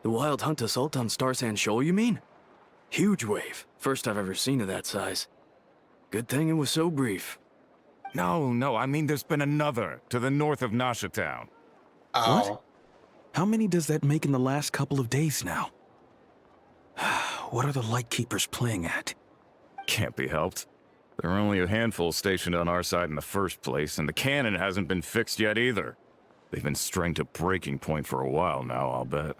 The wild hunt assault on Star Sand Shoal, you mean? Huge wave. First I've ever seen of that size. Good thing it was so brief. No, I mean there's been another to the north of Nasha Town. What? Oh. How many does that make in the last couple of days now? What are the Lightkeepers playing at? Can't be helped. There are only a handful stationed on our side in the first place, and the cannon hasn't been fixed yet either. They've been strained to breaking point for a while now, I'll bet.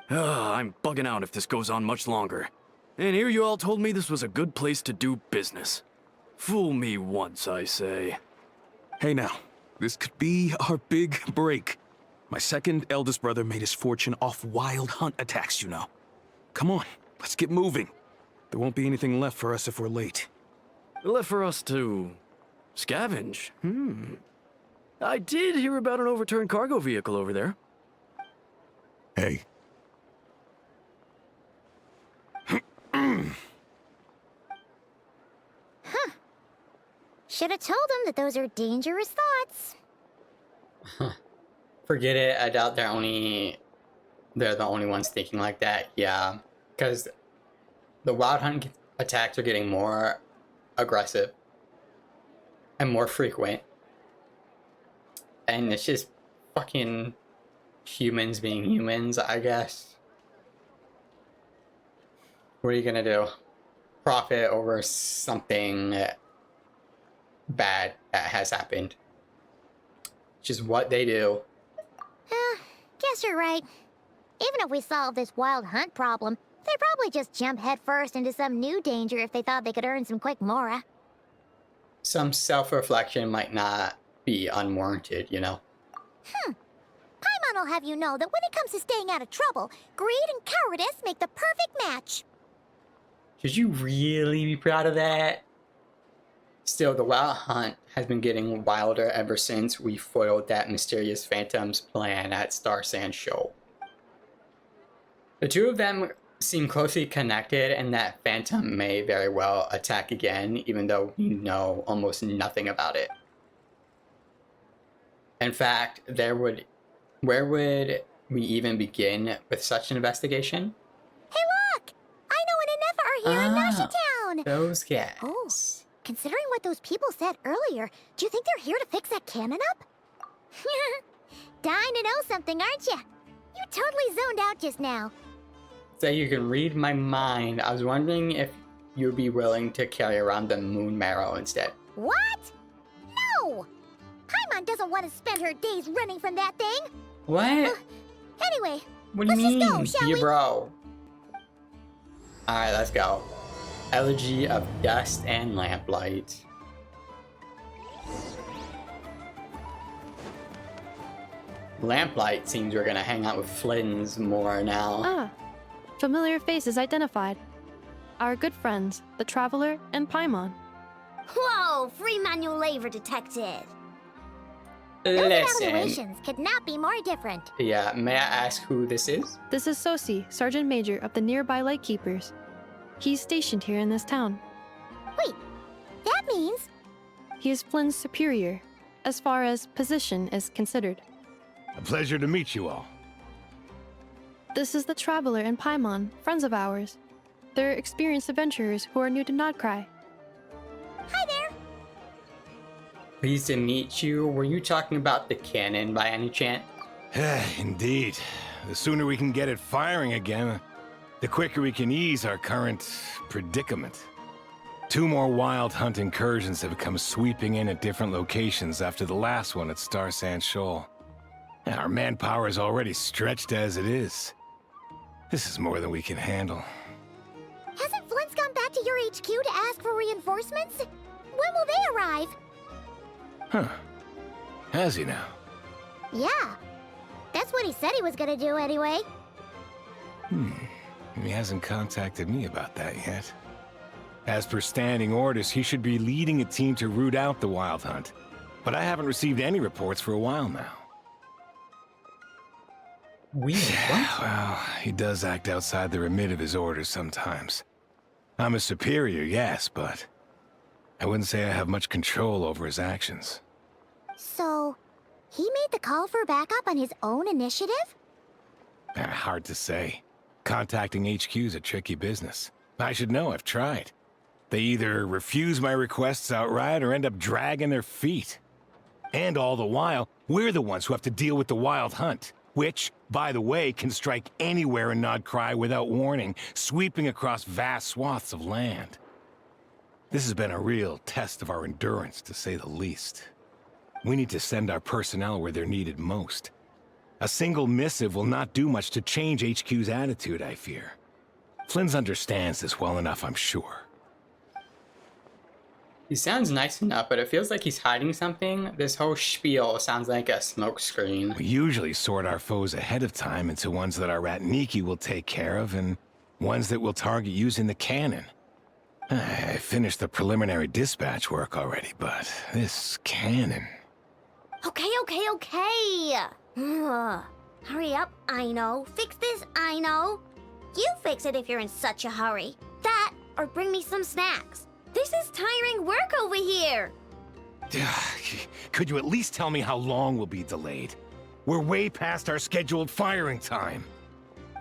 I'm bugging out if this goes on much longer. And here you all told me this was a good place to do business. Fool me once, I say. Hey now, this could be our big break. My second eldest brother made his fortune off wild hunt attacks, you know. Come on, let's get moving. There won't be anything left for us if we're late. Left for us to scavenge? I did hear about an overturned cargo vehicle over there. Hey. Should have told them that those are dangerous thoughts. Forget it. I doubt they're the only ones thinking like that. Yeah, because the wild hunt attacks are getting more aggressive and more frequent, and it's just fucking humans being humans, I guess. What are you gonna do? Profit over something bad that has happened. Which is what they do. Guess you're right. Even if we solve this wild hunt problem, they'd probably just jump headfirst into some new danger if they thought they could earn some quick mora. Some self-reflection might not be unwarranted, you know? Paimon will have you know that when it comes to staying out of trouble, greed and cowardice make the perfect match. Should you really be proud of that? Still, the wild hunt has been getting wilder ever since we foiled that mysterious Phantom's plan at Star Sand Shoal. The two of them seem closely connected, and that Phantom may very well attack again, even though we know almost nothing about it. In fact, where would we even begin with such an investigation? Hey look! I know an Inefa are here in Nasha Town! Those guys. Oh, considering what those people said earlier, do you think they're here to fix that cannon up? Dying to know something, aren't you? You totally zoned out just now. So you can read my mind. I was wondering if you'd be willing to carry around the moon marrow instead. What? No! Paimon doesn't want to spend her days running from that thing. What? Anyway, What do you let's mean, just go, shall you we? bro? Alright, let's go. Elegy of Dust and Lamplight. Lamplight seems we're gonna hang out with Flynn's more now. Ah, familiar faces identified. Our good friends, the Traveler and Paimon. Whoa, free manual labor detected. Those Listen. evaluations could not be more different. Yeah, may I ask who this is? This is Sosi, Sergeant Major of the nearby Lightkeepers. He's stationed here in this town. Wait, that means... He is Flynn's superior, as far as position is considered. A pleasure to meet you all. This is the Traveler and Paimon, friends of ours. They're experienced adventurers who are new to Nodcry. Hi there. Pleased to meet you. Were you talking about the cannon by any chance? Indeed. The sooner we can get it firing again, the quicker we can ease our current predicament. 2 more wild hunt incursions have come sweeping in at different locations after the last one at Star Sand Shoal. And our manpower is already stretched as it is. This is more than we can handle. Hasn't Flint's gone back to your HQ to ask for reinforcements? When will they arrive? Huh. Has he now? Yeah. That's what he said he was gonna do anyway. He hasn't contacted me about that yet. As per standing orders, he should be leading a team to root out the wild hunt. But I haven't received any reports for a while now. We what? Well, he does act outside the remit of his orders sometimes. I'm a superior, yes, but I wouldn't say I have much control over his actions. So, he made the call for backup on his own initiative? hard to say. Contacting HQ's a tricky business. I should know, I've tried. They either refuse my requests outright or end up dragging their feet. And all the while, we're the ones who have to deal with the Wild Hunt, which, by the way, can strike anywhere in Nodcry without warning, sweeping across vast swaths of land. This has been a real test of our endurance, to say the least. We need to send our personnel where they're needed most. A single missive will not do much to change HQ's attitude, I fear. Flynn's understands this well enough, I'm sure. He sounds nice enough, but it feels like he's hiding something. This whole spiel sounds like a smokescreen. We usually sort our foes ahead of time into ones that our Ratniki will take care of and ones that we'll target using the cannon. I finished the preliminary dispatch work already, but this cannon... Okay. Hurry up, I know. Fix this, I know. You fix it if you're in such a hurry. That, or bring me some snacks. This is tiring work over here. Could you at least tell me how long we'll be delayed? We're way past our scheduled firing time.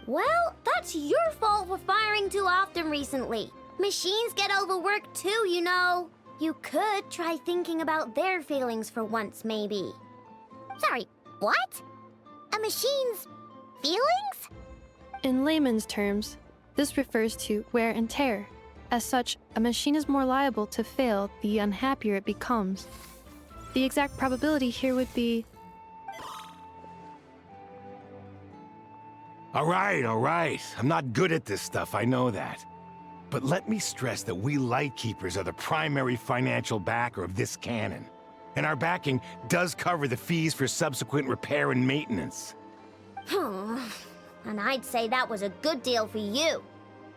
Well, that's your fault for firing too often recently. Machines get overworked too, you know. You could try thinking about their feelings for once, maybe. Sorry, what? A machine's feelings? In layman's terms, this refers to wear and tear. As such, a machine is more liable to fail the unhappier it becomes. The exact probability here would be... All right. I'm not good at this stuff, I know that. But let me stress that we Lightkeepers are the primary financial backer of this cannon. And our backing does cover the fees for subsequent repair and maintenance. And I'd say that was a good deal for you.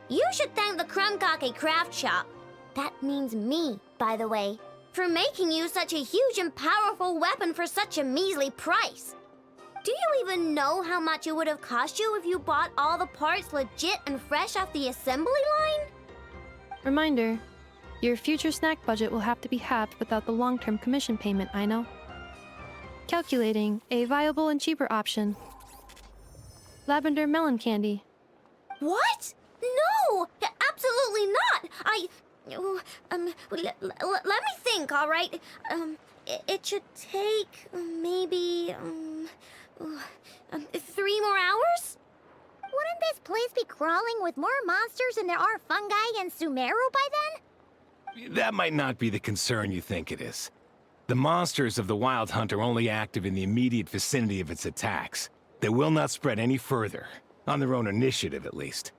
You should thank the Krumkake Craft Shop. That means me, by the way, for making you such a huge and powerful weapon for such a measly price. Do you even know how much it would have cost you if you bought all the parts legit and fresh off the assembly line? Reminder, your future snack budget will have to be halved without the long-term commission payment, I know. Calculating a viable and cheaper option. Lavender melon candy. What? No! Absolutely not! Let me think, all right? It should take maybe 3 more hours? Wouldn't this place be crawling with more monsters than there are fungi and Sumeru by then? That might not be the concern you think it is. The monsters of the Wild Hunt are only active in the immediate vicinity of its attacks. They will not spread any further, on their own initiative at least.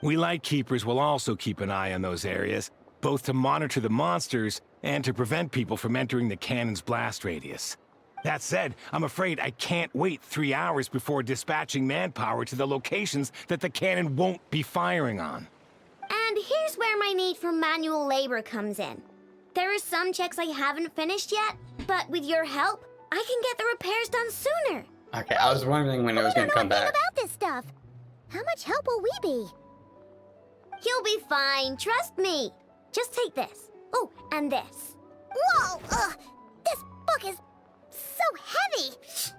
We Lightkeepers will also keep an eye on those areas, both to monitor the monsters and to prevent people from entering the cannon's blast radius. That said, I'm afraid I can't wait 3 hours before dispatching manpower to the locations that the cannon won't be firing on. And here's where my need for manual labor comes in. There are some checks I haven't finished yet, but with your help, I can get the repairs done sooner. Okay, I was wondering when it was going to come back. About this stuff. How much help will we be? You'll be fine, trust me. Just take this. Oh, and this. Whoa! This book is so heavy.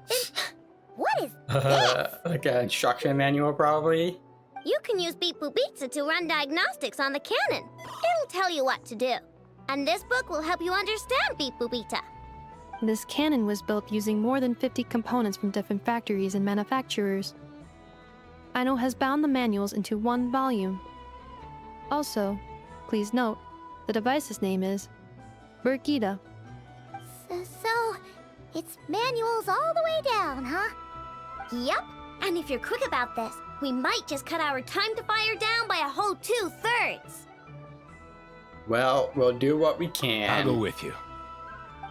And what is this? Like an instruction manual, probably. You can use Beep Boop Pizza to run diagnostics on the cannon. It'll tell you what to do. And this book will help you understand Beep Boop Pizza. This cannon was built using more than 50 components from different factories and manufacturers. Aino has bound the manuals into one volume. Also, please note, the device's name is Burgida. So, it's manuals all the way down, huh? Yep. And if you're quick about this, we might just cut our time to fire down by a whole 2/3. Well, we'll do what we can. I'll go with you.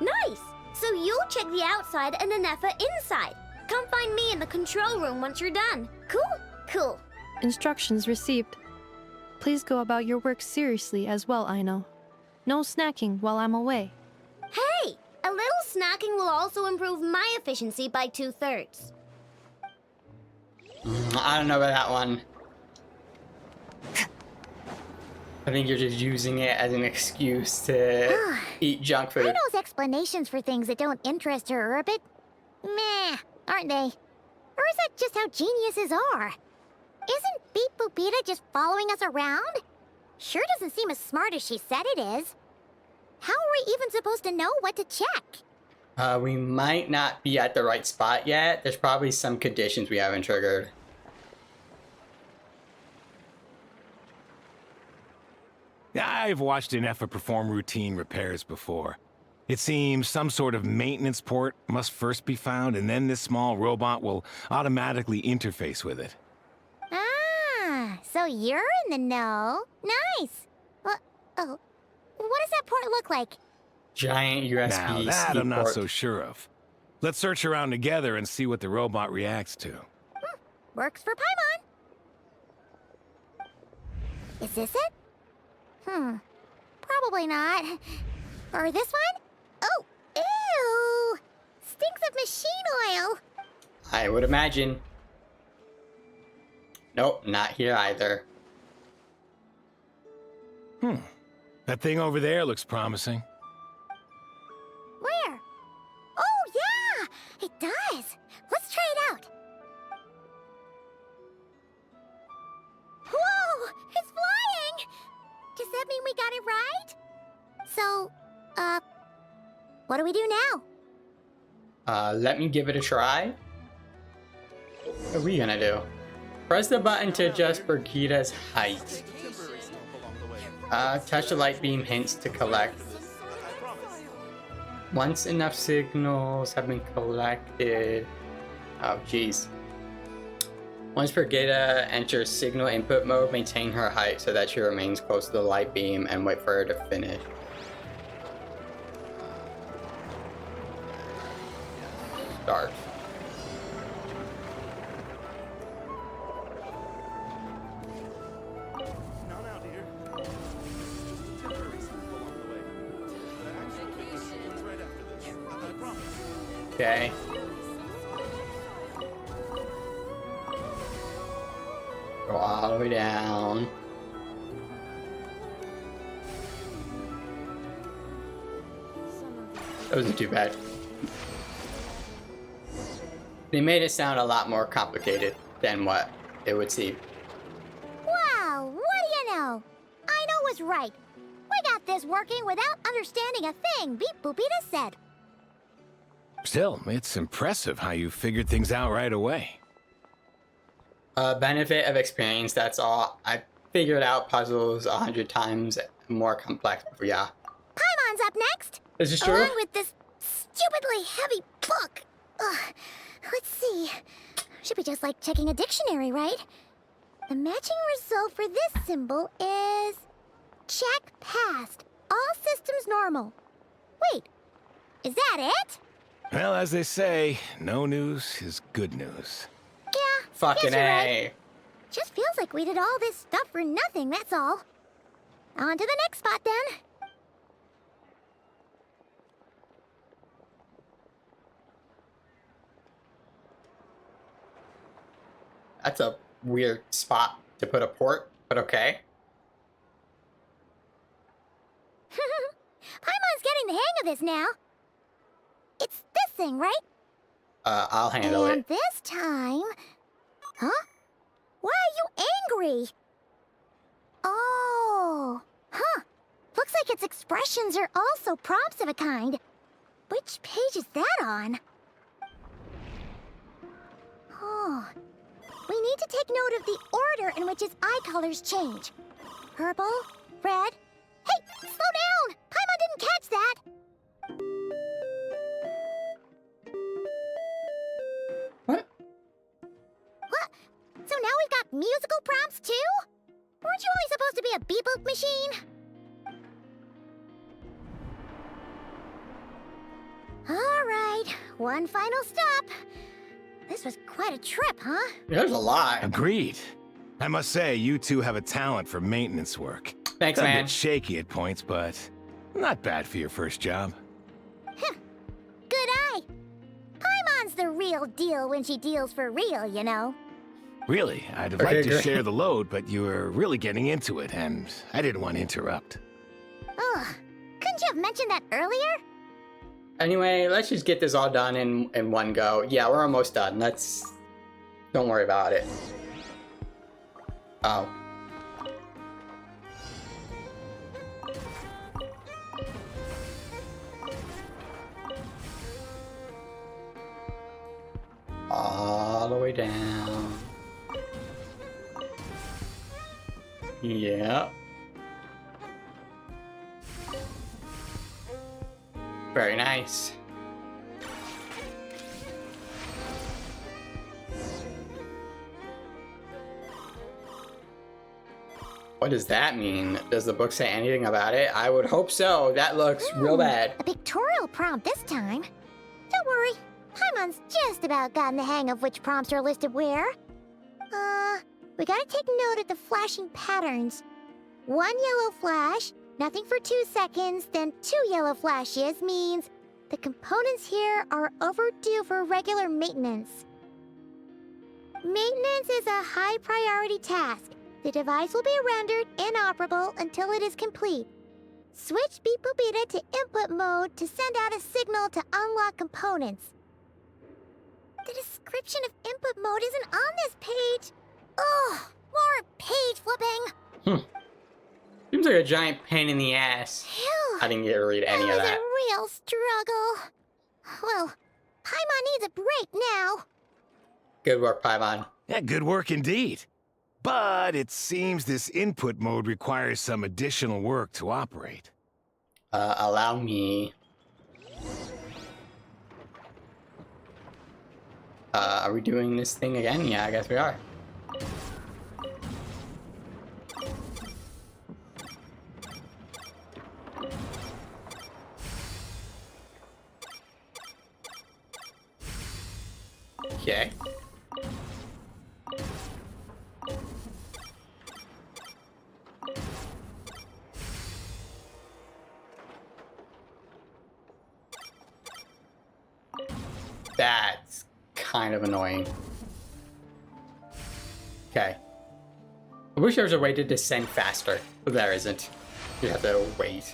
Nice! So you'll check the outside and Anefa inside. Come find me in the control room once you're done. Cool. Instructions received. Please go about your work seriously as well, Aino. No snacking while I'm away. Hey! A little snacking will also improve my efficiency by 2/3. I don't know about that one. I think you're just using it as an excuse to eat junk food. Aino's explanations for things that don't interest her are a bit meh, aren't they? Or is that just how geniuses are? Isn't Beep Boopita just following us around? Sure doesn't seem as smart as she said it is. How are we even supposed to know what to check? We might not be at the right spot yet. There's probably some conditions we haven't triggered. I've watched an Effa perform routine repairs before. It seems some sort of maintenance port must first be found, and then this small robot will automatically interface with it. Ah, so you're in the know. Nice. Well, oh, what does that port look like? Giant USB Now that C I'm not port. so sure of. Let's search around together and see what the robot reacts to. Works for Paimon. Is this it? Probably not. Or this one? Oh, ew! Stinks of machine oil. I would imagine. Nope, not here either. That thing over there looks promising. Where? Oh, yeah! It does. Let's try it out. Whoa! It's flying! Does that mean we got it right? So, what do we do now? Let me give it a try. What are we gonna do? Press the button to adjust Brigida's height. Touch the light beam hints to collect. Once enough signals have been collected. Oh, jeez. Once Brigida enters signal input mode, maintain her height so that she remains close to the light beam and wait for her to finish. Start. Okay. Go all the way down. That wasn't too bad. They made it sound a lot more complicated than what it would seem. Wow, what do you know? I know was right. We got this working without understanding a thing Beep Boopita said. Still, it's impressive how you figured things out right away. Benefit of experience, that's all. I figured out puzzles 100 times more complex before, yeah. Paimon's up next. Is this true? Along with this stupidly heavy book. Ugh. Let's see. Should be just like checking a dictionary, right? The matching result for this symbol is... check passed. All systems normal. Wait, is that it? Well, as they say, no news is good news. Yeah, Fucking yes, you're A. right. Just feels like we did all this stuff for nothing, that's all. On to the next spot, then. That's a weird spot to put a port, but okay. Paimon's getting the hang of this now. It's this thing, right? I'll handle And it. this time... Huh? Why are you angry? Oh. Huh. Looks like its expressions are also prompts of a kind. Which page is that on? Oh. We need to take note of the order in which its eye colors change. Purple, red... Hey, slow down! Paimon didn't catch that! What? What? So now we've got musical prompts too? Weren't you only supposed to be a beep-boop machine? Alright, one final stop. This was quite a trip, huh? There's a lot. Agreed. I must say, you two have a talent for maintenance work. Thanks, A man. bit shaky at points, but not bad for your first job. Good eye. Paimon's the real deal when she deals for real, you know. Really, I'd have Okay, liked to great. share the load, but you were really getting into it, and I didn't want to interrupt. Ugh, couldn't you have mentioned that earlier? Anyway, let's just get this all done in one go. Yeah, we're almost done. Don't worry about it. Oh. All the way down. Yeah. Very nice. What does that mean? Does the book say anything about it? I would hope so. That looks real bad. A pictorial prompt this time. Don't worry, Paimon's just about gotten the hang of which prompts are listed where. We gotta take note of the flashing patterns. 1 yellow flash, nothing for 2 seconds, then 2 yellow flashes means the components here are overdue for regular maintenance. Maintenance is a high priority task. The device will be rendered inoperable until it is complete. Switch Beep Boopita to input mode to send out a signal to unlock components. The description of input mode isn't on this page. Ugh, more page flipping. Seems like a giant pain in the ass. Phew. I didn't get to read any of That was that. a real struggle. Well, Paimon needs a break now. Good work, Paimon. Yeah, good work indeed. But it seems this input mode requires some additional work to operate. Allow me. Are we doing this thing again? Yeah, I guess we are. Okay. That's kind of annoying. Okay. I wish there was a way to descend faster, but there isn't. You have to wait.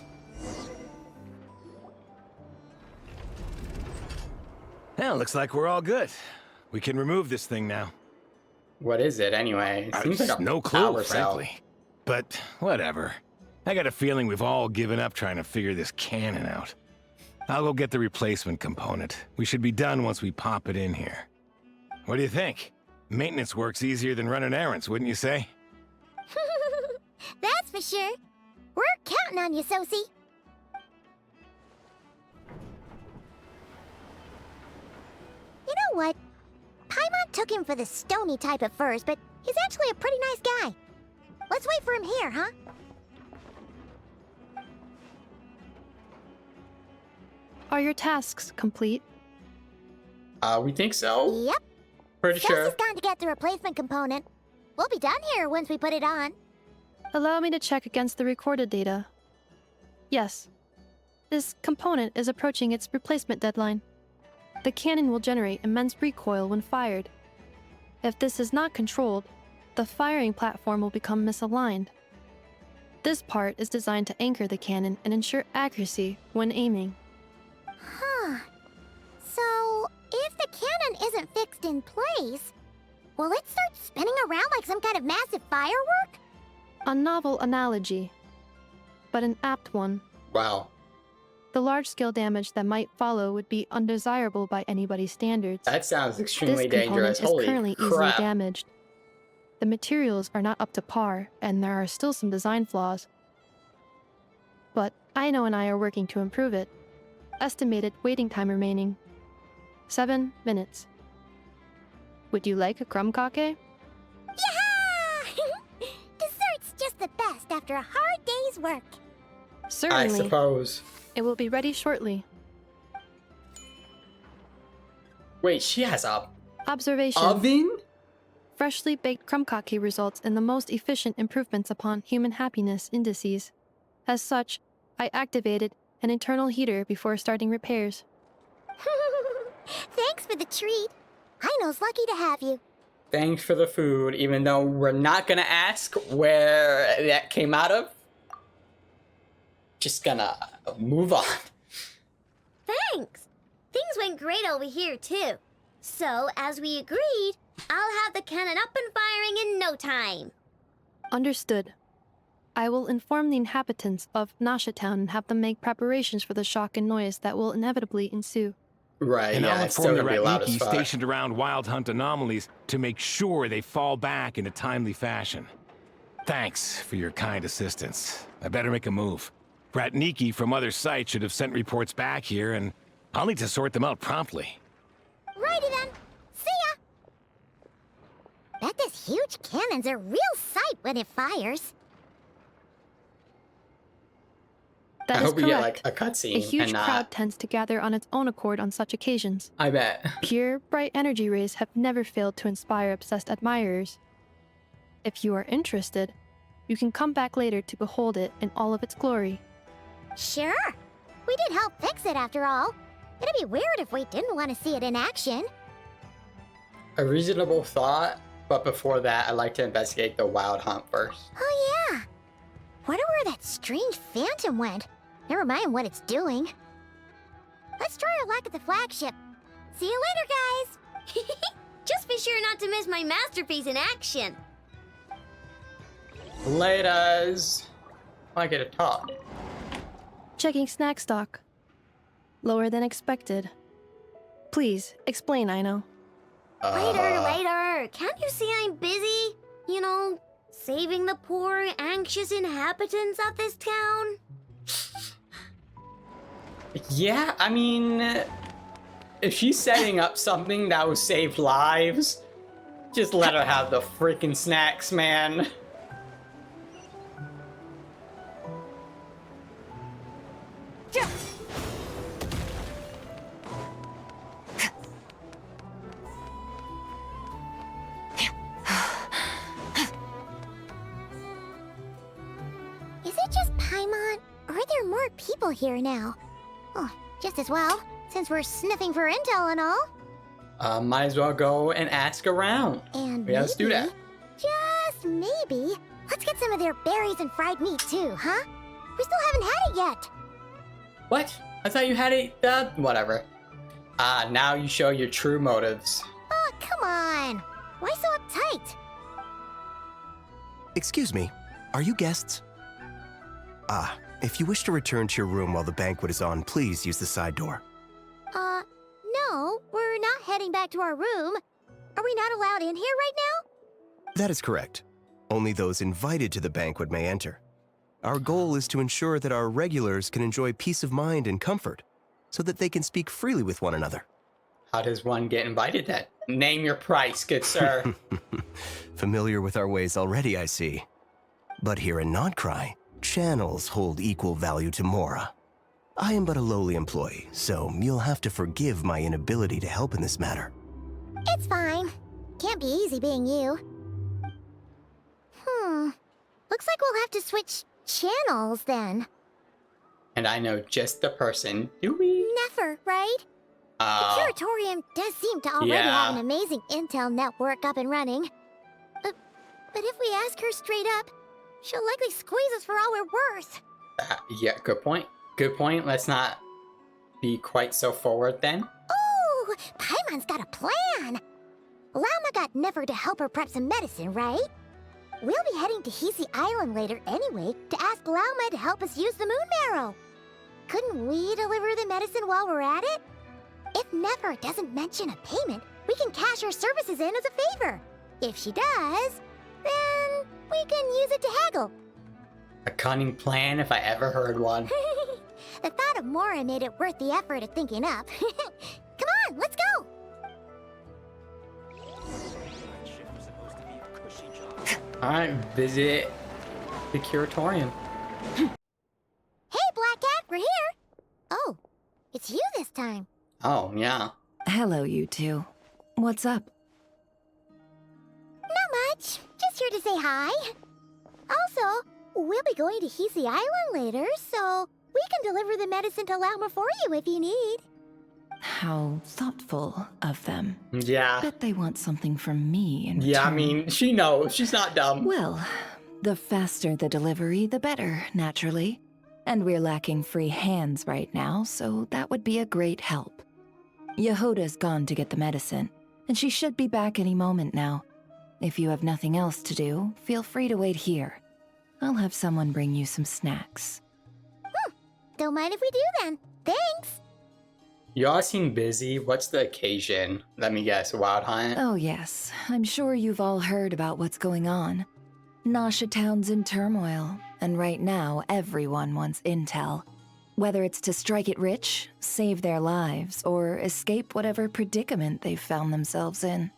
Well, looks like we're all good. We can remove this thing now. What is it anyway? It seems like a no clue, power cell. frankly. But whatever. I got a feeling we've all given up trying to figure this cannon out. I'll go get the replacement component. We should be done once we pop it in here. What do you think? Maintenance work's easier than running errands, wouldn't you say? That's for sure. We're counting on you, Sosie. You know what? Paimon took him for the stony type at first, but he's actually a pretty nice guy. Let's wait for him here, huh? Are your tasks complete? We think so. Yep. Pretty sure. Sosie's gone to get the replacement component. We'll be done here once we put it on. Allow me to check against the recorded data. Yes. This component is approaching its replacement deadline. The cannon will generate immense recoil when fired. If this is not controlled, the firing platform will become misaligned. This part is designed to anchor the cannon and ensure accuracy when aiming. Huh. So, if the cannon isn't fixed in place, will it start spinning around like some kind of massive firework? A novel analogy, but an apt one. Wow. The large-scale damage that might follow would be undesirable by anybody's standards. That sounds extremely This dangerous. component is Holy currently easily crap. damaged. The materials are not up to par, and there are still some design flaws. But Aino and I are working to improve it. Estimated waiting time remaining: 7 minutes. Would you like a crumb kake? Yeah! Dessert's just the best after a hard day's work. I Certainly. suppose. It will be ready shortly. Wait, she has a Observation. oven? Freshly baked crumb kake results in the most efficient improvements upon human happiness indices. As such, I activated an internal heater before starting repairs. Thanks for the treat. Aino's lucky to have you. Thanks for the food, even though we're not gonna ask where that came out of. Just gonna move on. Thanks. Things went great over here, too. So, as we agreed, I'll have the cannon up and firing in no time. Understood. I will inform the inhabitants of Nasha Town and have them make preparations for the shock and noise that will inevitably ensue. Right, And yeah, I'll it's still inform the gonna be loud as Ratniki fuck. stationed around Wild Hunt anomalies to make sure they fall back in a timely fashion. Thanks for your kind assistance. I better make a move. Ratniki from other sites should have sent reports back here, and I'll need to sort them out promptly. Righty then. See ya. Bet this huge cannon's a real sight when it fires. That I is hope we get correct. like a cutscene A huge and not. crowd tends to gather on its own accord on such occasions. I bet. Pure, bright energy rays have never failed to inspire obsessed admirers. If you are interested, you can come back later to behold it in all of its glory. Sure. We did help fix it after all. It'd be weird if we didn't want to see it in action. A reasonable thought, but before that, I'd like to investigate the Wild Hunt first. Oh yeah. Wonder where that strange phantom went. Never mind what it's doing. Let's try our luck at the flagship. See you later, guys. Just be sure not to miss my masterpiece in action. Laters. I get to talk. Checking snack stock. Lower than expected. Please, explain, Aino. Later. Can't you see I'm busy? You know, saving the poor, anxious inhabitants of this town? Yeah, I mean, if she's setting up something that will save lives, just let her have the freaking snacks, man. Is it just Paimon? Or are there more people here now? Oh, just as well, since we're sniffing for intel and all. Might as well go and ask around. And Yeah, let's do maybe, that. just maybe, let's get some of their berries and fried meat too, huh? We still haven't had it yet. What? I thought you had it, whatever. Now you show your true motives. Oh, come on. Why so uptight? Excuse me, are you guests? Ah, if you wish to return to your room while the banquet is on, please use the side door. No, we're not heading back to our room. Are we not allowed in here right now? That is correct. Only those invited to the banquet may enter. Our goal is to ensure that our regulars can enjoy peace of mind and comfort, so that they can speak freely with one another. How does one get invited then? Name your price, good sir. Familiar with our ways already, I see. But here in Nodcry, channels hold equal value to Mora. I am but a lowly employee, so you'll have to forgive my inability to help in this matter. It's fine. Can't be easy being you. Looks like we'll have to switch channels then. And I know just the person. Do we? Never, right? The Curatorium does seem to already have an amazing intel network up and running. But if we ask her straight up, she'll likely squeeze us for all we're worth. Yeah, good point. Good point. Let's not be quite so forward then. Ooh, Paimon's got a plan. Lauma got Never to help her prep some medicine, right? We'll be heading to Hisi Island later anyway to ask Lauma to help us use the moon marrow. Couldn't we deliver the medicine while we're at it? If Never doesn't mention a payment, we can cash our services in as a favor. If she does, then we can use it to haggle. A cunning plan if I ever heard one. The thought of Mora made it worth the effort of thinking up. Come on, let's go! Alright, visit the Curatorium. Hey, Black Cat, we're here! Oh, it's you this time. Oh, yeah. Hello, you two. What's up? Not much. Just here to say hi. Also, we'll be going to Hisi Island later, so we can deliver the medicine to Lauma for you if you need. How thoughtful of them. Yeah. Bet they want something from me in Yeah, I return. mean, she knows. She's not dumb. Well, the faster the delivery, the better, naturally. And we're lacking free hands right now, so that would be a great help. Yehoda's gone to get the medicine, and she should be back any moment now. If you have nothing else to do, feel free to wait here. I'll have someone bring you some snacks. Don't mind if we do then. Thanks. You all seem busy. What's the occasion? Let me guess, Wild Hunt? Oh yes, I'm sure you've all heard about what's going on. Nasha Town's in turmoil, and right now everyone wants intel. Whether it's to strike it rich, save their lives, or escape whatever predicament they've found themselves in.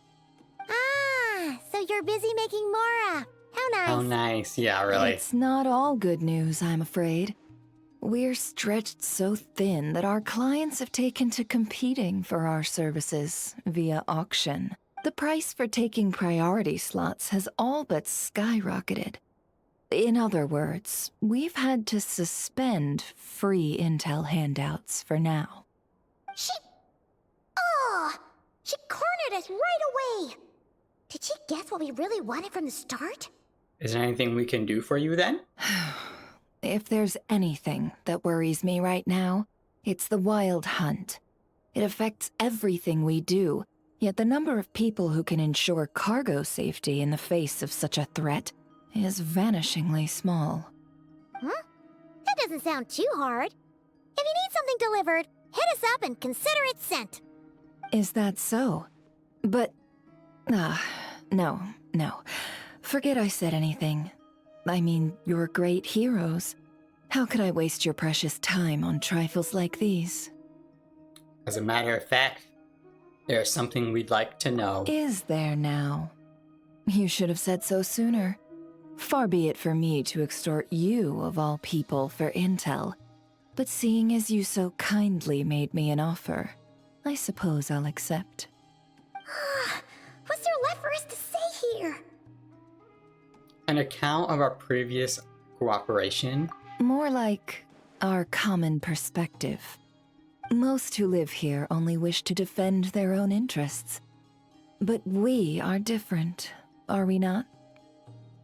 Ah, so you're busy making Mora. How nice. How nice. Yeah, really. It's not all good news, I'm afraid. We're stretched so thin that our clients have taken to competing for our services via auction. The price for taking priority slots has all but skyrocketed. In other words, we've had to suspend free intel handouts for now. She cornered us right away. Did she guess what we really wanted from the start? Is there anything we can do for you then? If there's anything that worries me right now, it's the Wild Hunt. It affects everything we do, yet the number of people who can ensure cargo safety in the face of such a threat is vanishingly small. Huh? That doesn't sound too hard. If you need something delivered, hit us up and consider it sent. Is that so? But... no. Forget I said anything. I mean, you're great heroes. How could I waste your precious time on trifles like these? As a matter of fact, there's something we'd like to know. Is there now? You should have said so sooner. Far be it for me to extort you, of all people, for intel. But seeing as you so kindly made me an offer, I suppose I'll accept. What's there left for us to say here? An account of our previous cooperation? More like our common perspective. Most who live here only wish to defend their own interests. But we are different, are we not?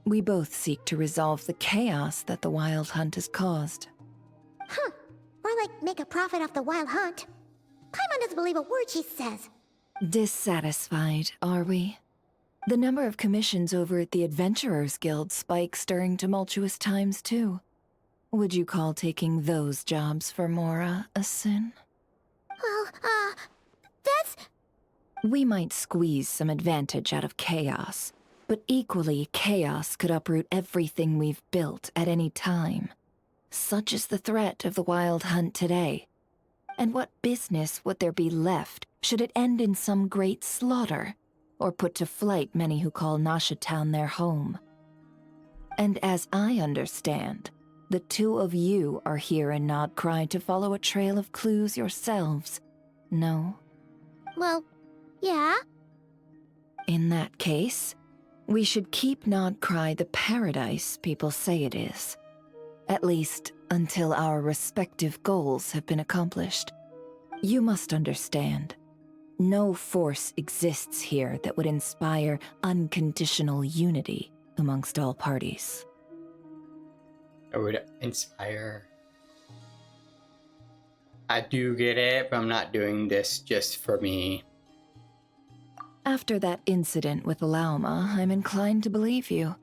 We both seek to resolve the chaos that the Wild Hunt has caused. Huh. Or like make a profit off the Wild Hunt. Paimon doesn't believe a word she says. Dissatisfied, are we? The number of commissions over at the Adventurers Guild spikes during tumultuous times, too. Would you call taking those jobs for Mora a sin? Well, that's... We might squeeze some advantage out of chaos, but equally, chaos could uproot everything we've built at any time. Such is the threat of the Wild Hunt today. And what business would there be left should it end in some great slaughter, or put to flight many who call Nasha Town their home? And as I understand, the two of you are here in Nodcry to follow a trail of clues yourselves, no? Well, yeah. In that case, we should keep Nodcry the paradise people say it is. At least, until our respective goals have been accomplished. You must understand, no force exists here that would inspire unconditional unity amongst all parties. It would inspire... I do get it, but I'm not doing this just for me. After that incident with Lauma, I'm inclined to believe you.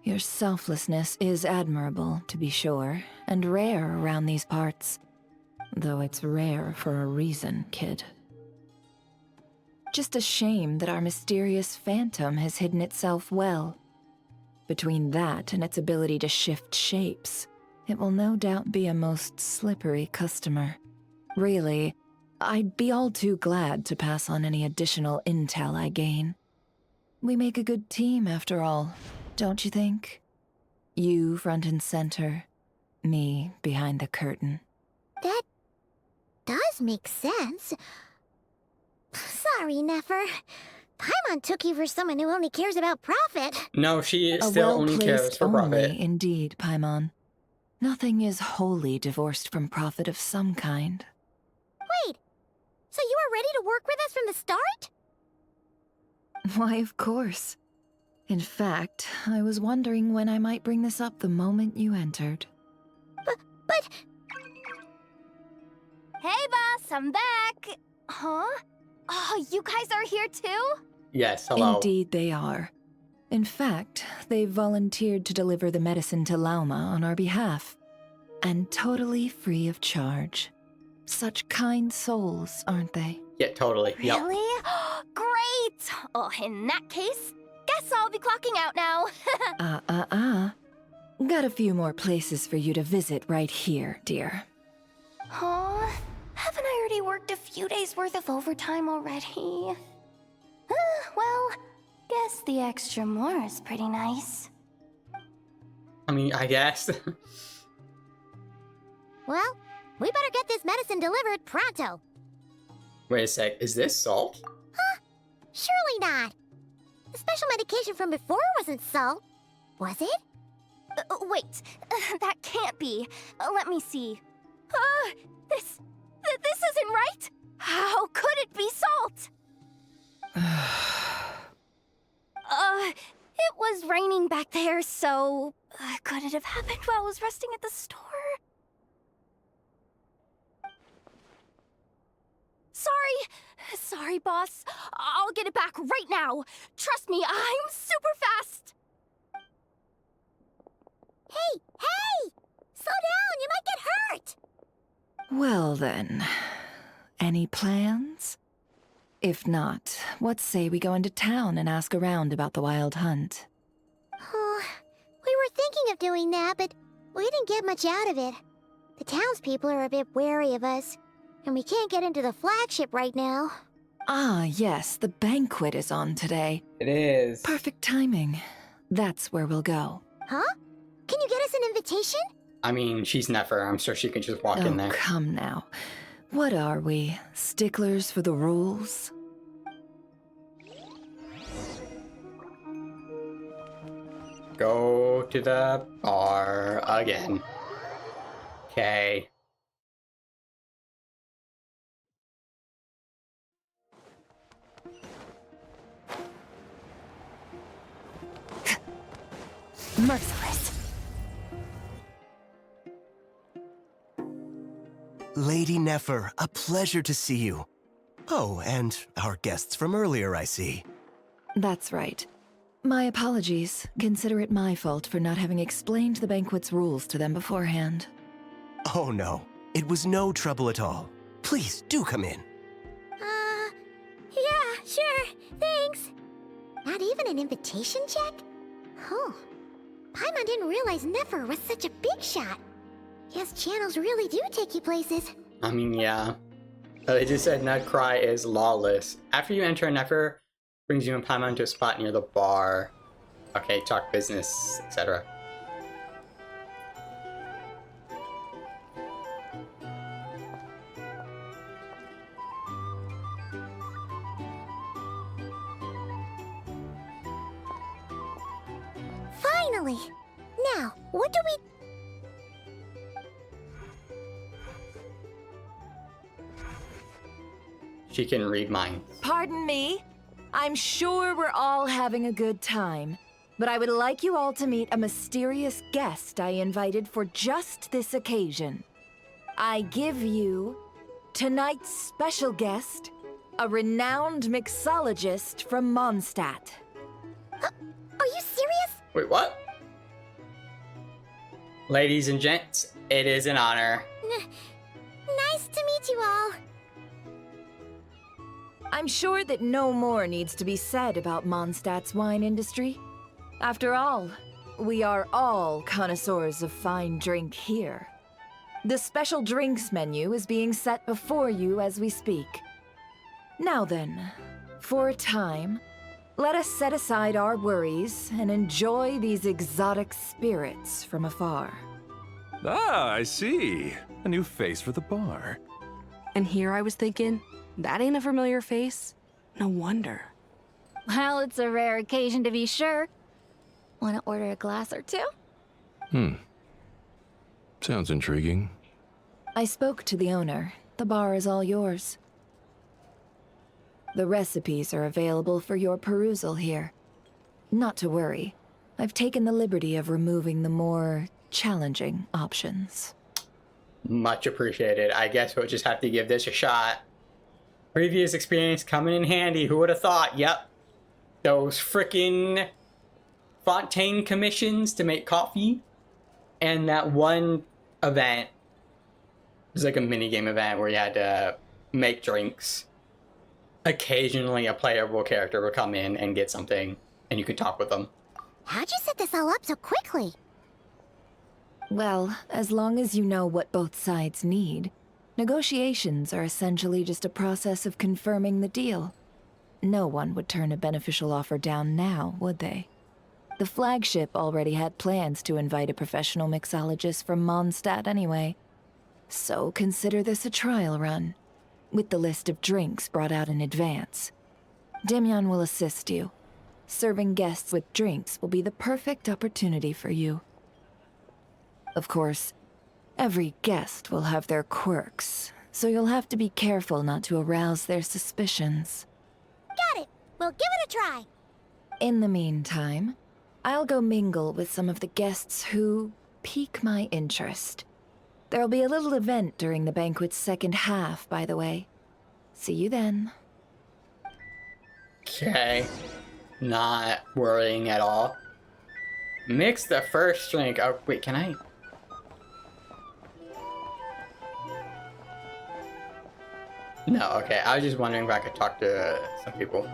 Your selflessness is admirable, to be sure, and rare around these parts. Though it's rare for a reason, kid. Just a shame that our mysterious phantom has hidden itself well. Between that and its ability to shift shapes, it will no doubt be a most slippery customer. Really, I'd be all too glad to pass on any additional intel I gain. We make a good team, after all, don't you think? You front and center, me behind the curtain. That does make sense. Sorry, Nefer. Paimon took you for someone who only cares about profit. No, she A still only cares well-placed for profit. only, indeed, Paimon. Nothing is wholly divorced from profit of some kind. Wait, so you were ready to work with us from the start? Why, of course. In fact, I was wondering when I might bring this up the moment you entered. But... Hey, boss, I'm back. Huh? Oh, you guys are here too? Yes, hello. Indeed they are. In fact, they've volunteered to deliver the medicine to Lauma on our behalf. And totally free of charge. Such kind souls, aren't they? Yeah, totally. Yep. Really? Great! Oh, in that case, guess I'll be clocking out now. Got a few more places for you to visit right here, dear. Oh, haven't I already worked a few days worth of overtime already? Well, guess the extra more is pretty nice. I mean, I guess. Well, we better get this medicine delivered pronto. Wait a sec, is this salt? Surely not. The special medication from before wasn't salt, was it? Wait, that can't be. Let me see. This isn't right. How could it be salt? It was raining back there, so could it have happened while I was resting at the store? Sorry, boss. I'll get it back right now. Trust me, I'm super fast. Hey! Slow down, you might get hurt! Well then, any plans? If not, what say we go into town and ask around about the wild hunt? Oh, we were thinking of doing that, but we didn't get much out of it. The townspeople are a bit wary of us, and we can't get into the flagship right now. Ah, yes, the banquet is on today. It is. Perfect timing. That's where we'll go. Huh? Can you get us an invitation? I mean, she's Nefer. I'm sure she can just walk in there. Come now. What are we? Sticklers for the rules? Go to the bar again. Okay. Merciless. Lady Nefer, a pleasure to see you. Oh, and our guests from earlier, I see. That's right. My apologies. Consider it my fault for not having explained the banquet's rules to them beforehand. Oh no, it was no trouble at all. Please, do come in. Yeah, sure, thanks. Not even an invitation check? Oh, Paimon didn't realize Nefer was such a big shot. Yes, channels really do take you places. I mean, yeah. They just said Nutcry is lawless. After you enter, Nefer brings you and Paimon to a spot near the bar. Okay, talk business, etc. Finally! Now, what do we... She can read minds. Pardon me? I'm sure we're all having a good time, but I would like you all to meet a mysterious guest I invited for just this occasion. I give you tonight's special guest, a renowned mixologist from Mondstadt. Are you serious? Wait, what? Ladies and gents, it is an honor. Nice to meet you all. I'm sure that no more needs to be said about Mondstadt's wine industry. After all, we are all connoisseurs of fine drink here. The special drinks menu is being set before you as we speak. Now then, for a time, let us set aside our worries and enjoy these exotic spirits from afar. Ah, I see. A new face for the bar. And here I was thinking, that ain't a familiar face. No wonder. Well, it's a rare occasion to be sure. Wanna order a glass or two? Sounds intriguing. I spoke to the owner. The bar is all yours. The recipes are available for your perusal here. Not to worry. I've taken the liberty of removing the more challenging options. Much appreciated. I guess we'll just have to give this a shot. Previous experience coming in handy. Who would have thought? Yep. Those freaking Fontaine commissions to make coffee. And that one event. It was like a minigame event where you had to make drinks. Occasionally a playable character would come in and get something. And you could talk with them. How'd you set this all up so quickly? Well, as long as you know what both sides need, negotiations are essentially just a process of confirming the deal. No one would turn a beneficial offer down now, would they? The flagship already had plans to invite a professional mixologist from Mondstadt anyway. So consider this a trial run, with the list of drinks brought out in advance. Demyan will assist you. Serving guests with drinks will be the perfect opportunity for you. Of course, every guest will have their quirks, so you'll have to be careful not to arouse their suspicions. Got it. We'll give it a try. In the meantime, I'll go mingle with some of the guests who pique my interest. There'll be a little event during the banquet's second half, by the way. See you then. Okay. Not worrying at all. Mix the first drink. Oh, wait, can I? No, okay. I was just wondering if I could talk to some people.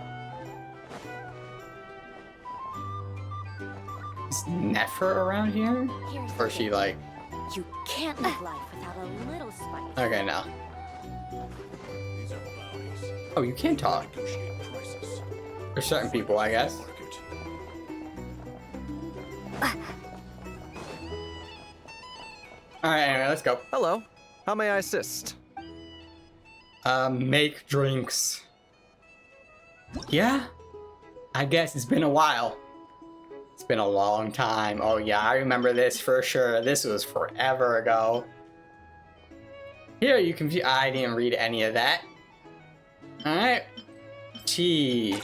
Is Nefer around here? Or is she like... You can't live life without a little spice. Okay, no. Oh, you can talk. There's certain people, I guess. Alright, anyway, let's go. Hello. How may I assist? Make drinks. Yeah? I guess it's been a while. It's been a long time. Oh yeah, I remember this for sure. This was forever ago. Here, you can view. I didn't read any of that. Alright. Tea.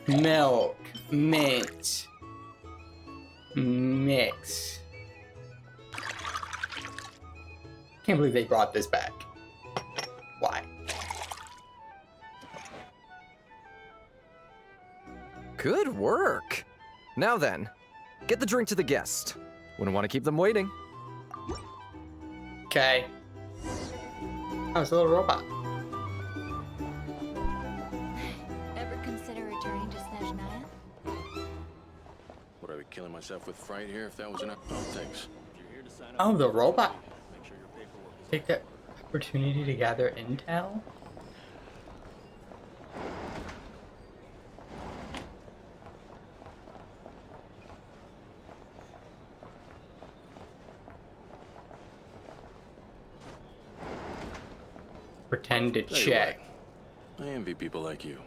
Milk. Mint. Mix. Can't believe they brought this back. Why? Good work. Now then, get the drink to the guest. Wouldn't want to keep them waiting. Okay. Oh, it's a little robot. Ever consider returning to Snezhnaya? Would I be killing myself with fright here if that was enough? Oh, thanks. Oh, the robot. Take that opportunity to gather intel. Pretend to check. I envy people like you.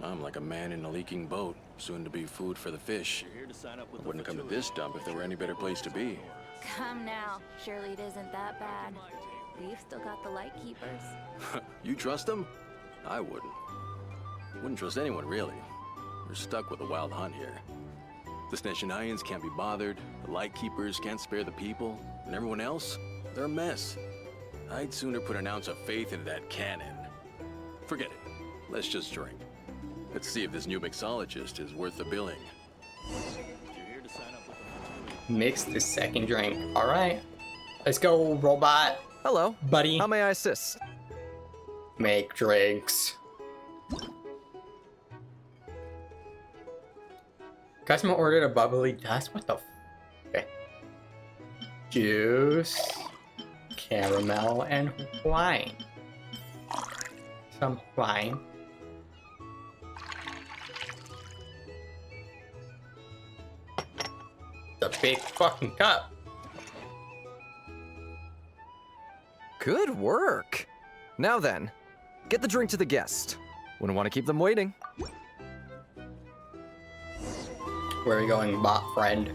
I'm like a man in a leaking boat, soon to be food for the fish. I wouldn't come to this dump if there were any better place to be. Come now. Surely it isn't that bad. We've still got the light keepers. You trust them? I wouldn't. Wouldn't trust anyone, really. We're stuck with the wild hunt here. The Snezhnayans can't be bothered, the light keepers can't spare the people, and everyone else, they're a mess. I'd sooner put an ounce of faith into that cannon. Forget it. Let's just drink. Let's see if this new mixologist is worth the billing. Mix the second drink. Alright. Let's go, robot. Hello. Buddy. How may I assist? Make drinks. Customer ordered a bubbly dust? What the f... Okay. Juice. Caramel and wine. Some wine. The big fucking cup. Good work. Now then, get the drink to the guest. Wouldn't want to keep them waiting. Where are we going, bot friend?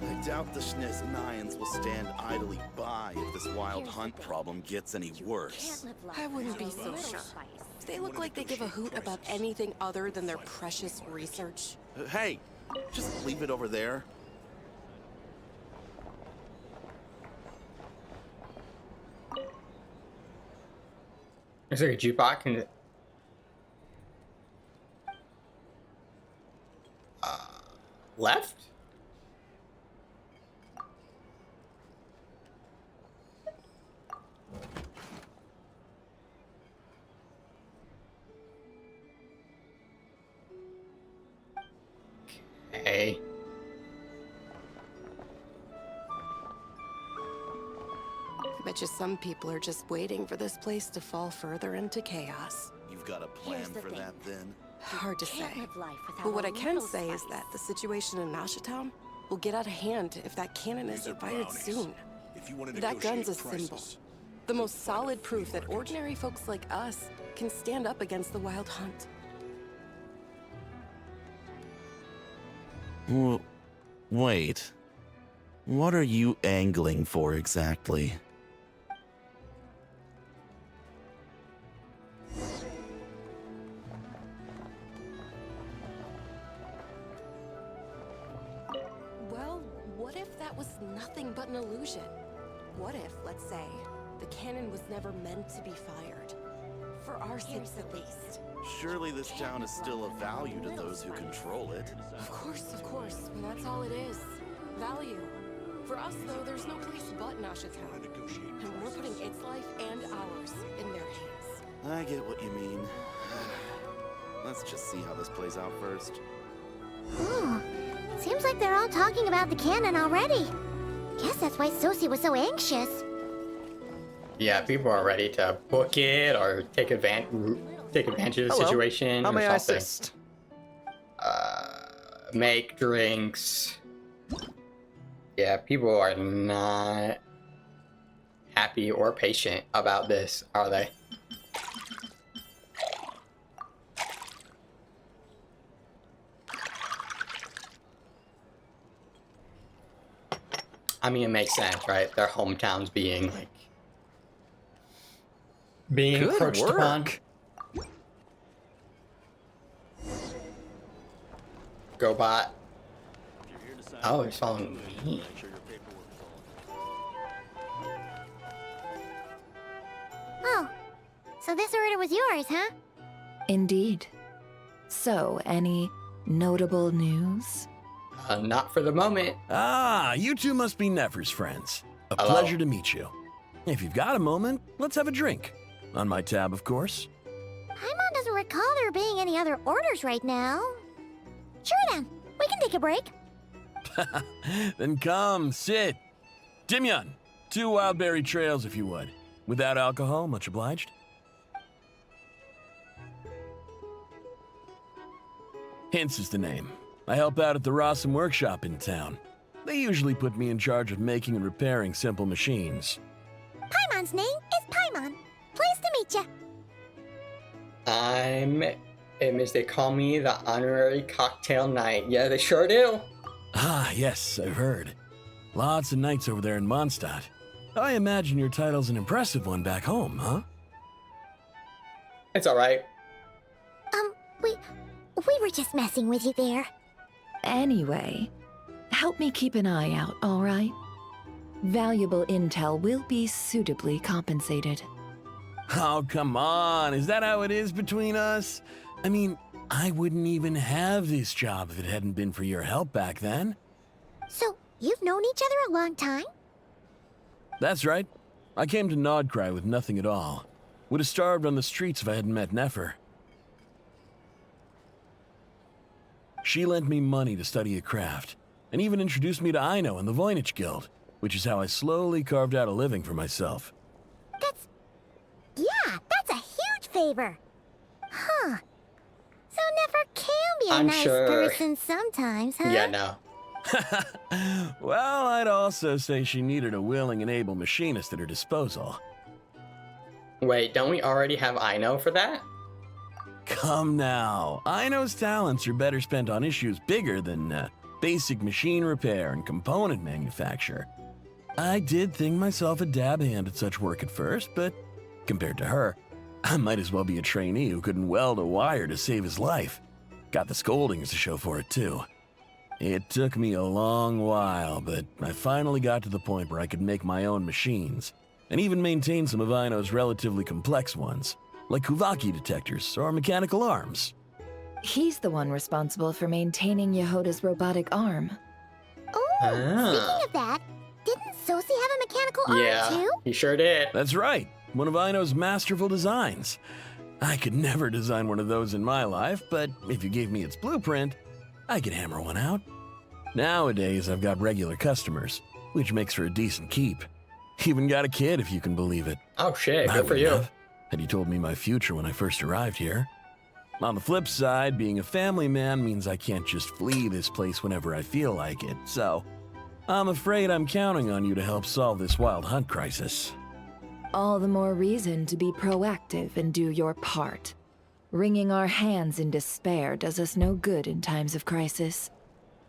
I doubt the Snezhnayans will stand idly by if this wild hunt problem gets any worse. I wouldn't be so sure. They look like they give a hoot about anything other than their precious research. Hey, just leave it over there. Looks like a jukebox and left. Okay. I bet you some people are just waiting for this place to fall further into chaos. You've got a plan Here's the for thing. that then? Hard to say. Can't live life without But what a I can little say is spice. that the situation in Mashatown will get out of hand if that cannon isn't fired soon. That gun's a symbol. The most solid proof that ordinary folks like us can stand up against the Wild Hunt. Wait. What are you angling for exactly? Well, what if that was nothing but an illusion? What if, let's say, the cannon was never meant to be fired? For our sakes at least. Surely this town is still of value to those who control it. Of course, and that's all it is. Value. For us, though, there's no place but Mashatown. And we're putting its life and ours in their hands. I get what you mean. Let's just see how this plays out first. Ooh, seems like they're all talking about the cannon already. Guess that's why Sosie was so anxious. Yeah, people are ready to book it or take advantage of the Hello. situation How or may I something. assist? Make drinks. Yeah, people are not happy or patient about this, are they? I mean, it makes sense, right? Their hometowns being being Good encroached upon. work. Go bot. Oh, he's following me. Oh, so this order was yours, huh? Indeed. So, any notable news? Not for the moment. Ah, you two must be Nefer's friends. A Hello. pleasure to meet you. If you've got a moment, let's have a drink. On my tab, of course. Paimon doesn't recall there being any other orders right now. Sure then, we can take a break. Then come, sit. Dimyon, 2 wildberry trails if you would. Without alcohol, much obliged. Hints is the name. I help out at the Rossum workshop in town. They usually put me in charge of making and repairing simple machines. Paimon's name is Paimon. Pleased to meet you. It means they call me the honorary cocktail knight. Yeah, they sure do. Ah, yes, I've heard. Lots of knights over there in Mondstadt. I imagine your title's an impressive one back home, huh? It's alright. We were just messing with you there. Anyway, help me keep an eye out, all right? Valuable intel will be suitably compensated. Oh, come on. Is that how it is between us? I mean, I wouldn't even have this job if it hadn't been for your help back then. So, you've known each other a long time? That's right. I came to Nodcry with nothing at all. Would have starved on the streets if I hadn't met Nefer. She lent me money to study a craft, and even introduced me to Aino and the Voynich Guild, which is how I slowly carved out a living for myself. That's a huge favor. Huh. So Nefer can be a I'm nice sure. person sometimes, huh? Yeah, no. Well, I'd also say she needed a willing and able machinist at her disposal. Wait, don't we already have Aino for that? Come now. Aino's talents are better spent on issues bigger than basic machine repair and component manufacture. I did think myself a dab hand at such work at first, but compared to her, I might as well be a trainee who couldn't weld a wire to save his life. Got the scoldings to show for it, too. It took me a long while, but I finally got to the point where I could make my own machines, and even maintain some of Aino's relatively complex ones, like Kuvaki detectors or mechanical arms. He's the one responsible for maintaining Yehoda's robotic arm. Oh, Ah. speaking of that, didn't Sosi have a mechanical Yeah, arm too? he sure did. That's right, one of Aino's masterful designs. I could never design one of those in my life, but if you gave me its blueprint, I could hammer one out. Nowadays, I've got regular customers, which makes for a decent keep. Even got a kid, if you can believe it. Oh shit, I good for wouldn't you. have, had you told me my future when I first arrived here. On the flip side, being a family man means I can't just flee this place whenever I feel like it, so I'm afraid I'm counting on you to help solve this wild hunt crisis. All the more reason to be proactive and do your part. Wringing our hands in despair does us no good in times of crisis.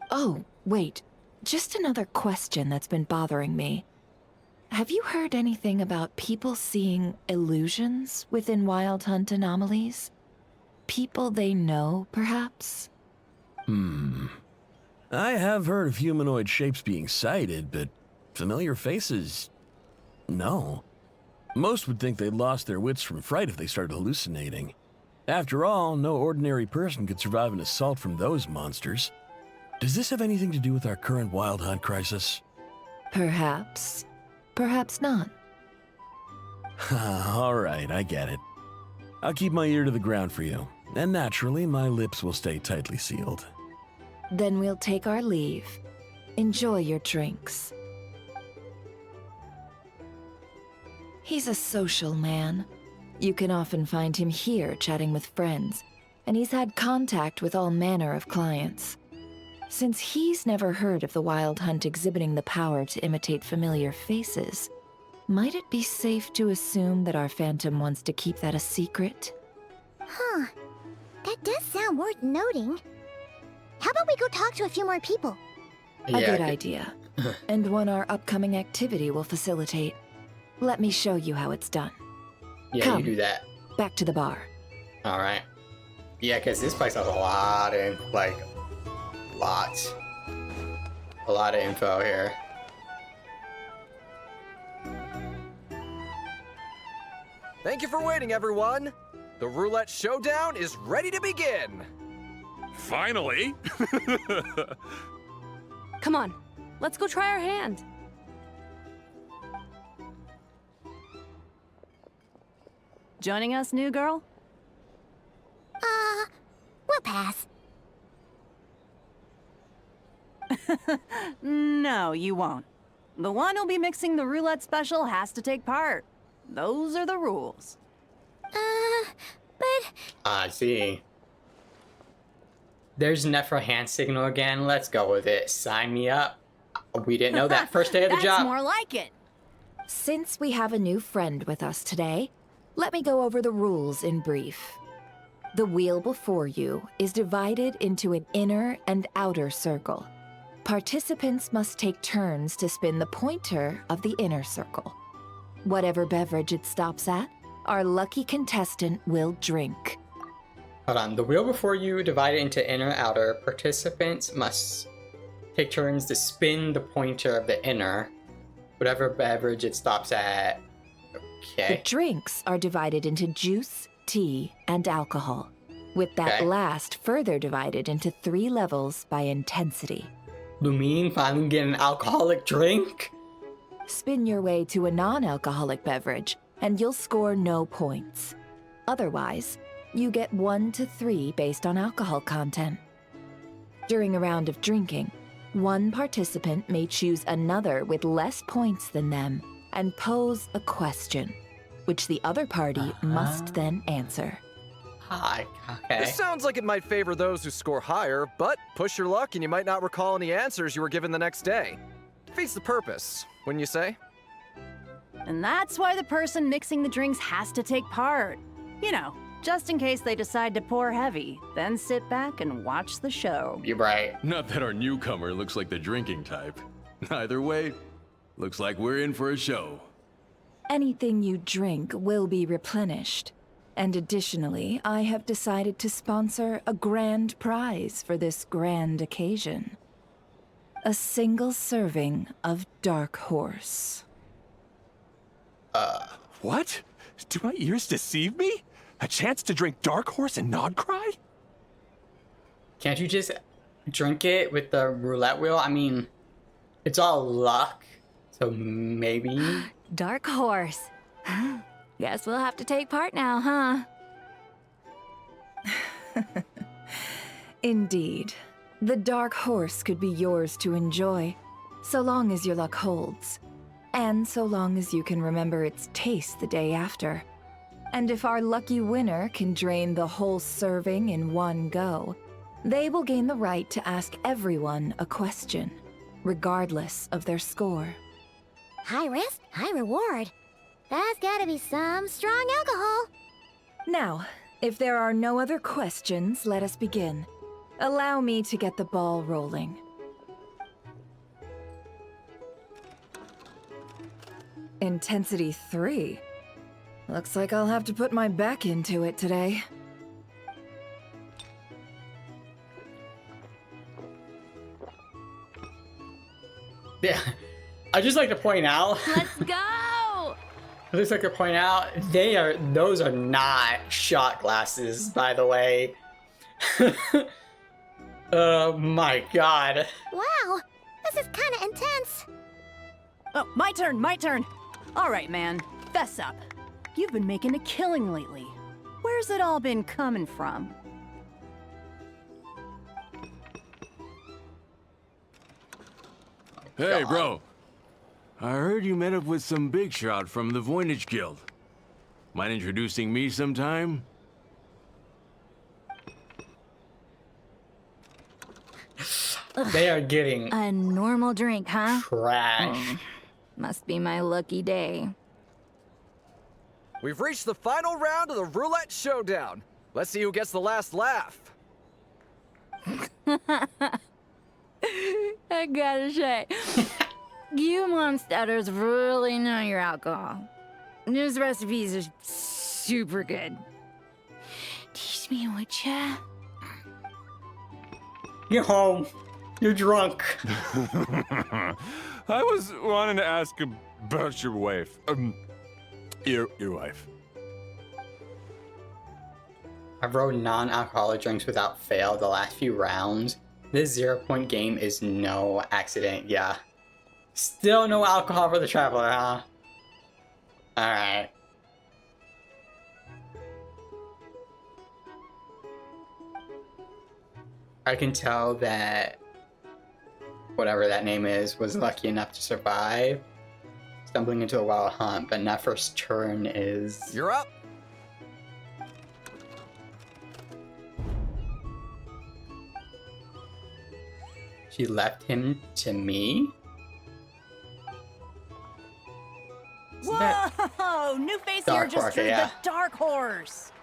Oh, wait. Just another question that's been bothering me. Have you heard anything about people seeing illusions within Wild Hunt anomalies? People they know, perhaps? I have heard of humanoid shapes being sighted, but familiar faces? No. Most would think they'd lost their wits from fright if they started hallucinating. After all, no ordinary person could survive an assault from those monsters. Does this have anything to do with our current Wild Hunt crisis? Perhaps. Perhaps not. All right, I get it. I'll keep my ear to the ground for you, and naturally, my lips will stay tightly sealed. Then we'll take our leave. Enjoy your drinks. He's a social man. You can often find him here chatting with friends, and he's had contact with all manner of clients. Since he's never heard of the Wild Hunt exhibiting the power to imitate familiar faces, might it be safe to assume that our Phantom wants to keep that a secret? Huh. That does sound worth noting. How about we go talk to a few more people? A good idea. And one our upcoming activity will facilitate. Let me show you how it's done. Yeah, Come. you do that. Back to the bar. Alright. Yeah, because this place has a lot of, a lot of info here. Thank you for waiting, everyone. The roulette showdown is ready to begin. Finally! Come on, let's go try our hand. Joining us, new girl? We'll pass. No, you won't. The one who'll be mixing the roulette special has to take part. Those are the rules. But... I see. There's Nephra hand signal again. Let's go with it. Sign me up. We didn't know that first day of the That's job. more like it. Since we have a new friend with us today, let me go over the rules in brief. The wheel before you is divided into an inner and outer circle. Participants must take turns to spin the pointer of the inner circle. Whatever beverage it stops at, our lucky contestant will drink. Hold on. The wheel before you divided into inner and outer. Participants must take turns to spin the pointer of the inner. Whatever beverage it stops at. Okay. The drinks are divided into juice, tea, and alcohol, with that last further divided into 3 levels by intensity. Lumine finally get an alcoholic drink? Spin your way to a non-alcoholic beverage, and you'll score no points. Otherwise, you get 1 to 3 based on alcohol content. During a round of drinking, one participant may choose another with less points than them and pose a question, which the other party must then answer. Hi, okay. This sounds like it might favor those who score higher, but push your luck and you might not recall any answers you were given the next day. Defeats the purpose, wouldn't you say? And that's why the person mixing the drinks has to take part. You know, just in case they decide to pour heavy, then sit back and watch the show. You're right. Not that our newcomer looks like the drinking type. Either way, looks like we're in for a show. Anything you drink will be replenished. And additionally, I have decided to sponsor a grand prize for this grand occasion. A single serving of Dark Horse. What? Do my ears deceive me? A chance to drink Dark Horse and Nod Cry? Can't you just drink it with the roulette wheel? I mean, it's all luck, so maybe. Dark Horse. Guess we'll have to take part now, huh? Indeed. The Dark Horse could be yours to enjoy, so long as your luck holds. And so long as you can remember its taste the day after. And if our lucky winner can drain the whole serving in one go, they will gain the right to ask everyone a question, regardless of their score. High risk, high reward. That's gotta be some strong alcohol. Now, if there are no other questions, let us begin. Allow me to get the ball rolling. Intensity 3. Looks like I'll have to put my back into it today. Yeah, I just like to point out. Let's go! I just like to point out those are not shot glasses, by the way. Oh my god. Wow, this is kinda intense. Oh, my turn. All right, man, fess up. You've been making a killing lately. Where's it all been coming from? Hey, bro. I heard you met up with some big shot from the Voynich Guild. Mind introducing me sometime? They are getting a normal drink, huh? trash. Must be my lucky day. We've reached the final round of the roulette showdown. Let's see who gets the last laugh. I gotta say, you monsters really know your alcohol. This recipe is super good. Teach me, would ya? Get home. You're drunk. I was wanting to ask about your wife. Your wife. I've rode non-alcoholic drinks without fail the last few rounds. This 0-point game is no accident, yeah. Still no alcohol for the traveler, huh? Alright. I can tell that whatever that name is was lucky enough to survive stumbling into a wild hunt, but that first turn is... You're up! She left him to me? Whoa! New face here Dark just Horse, drew yeah. the Dark Horse.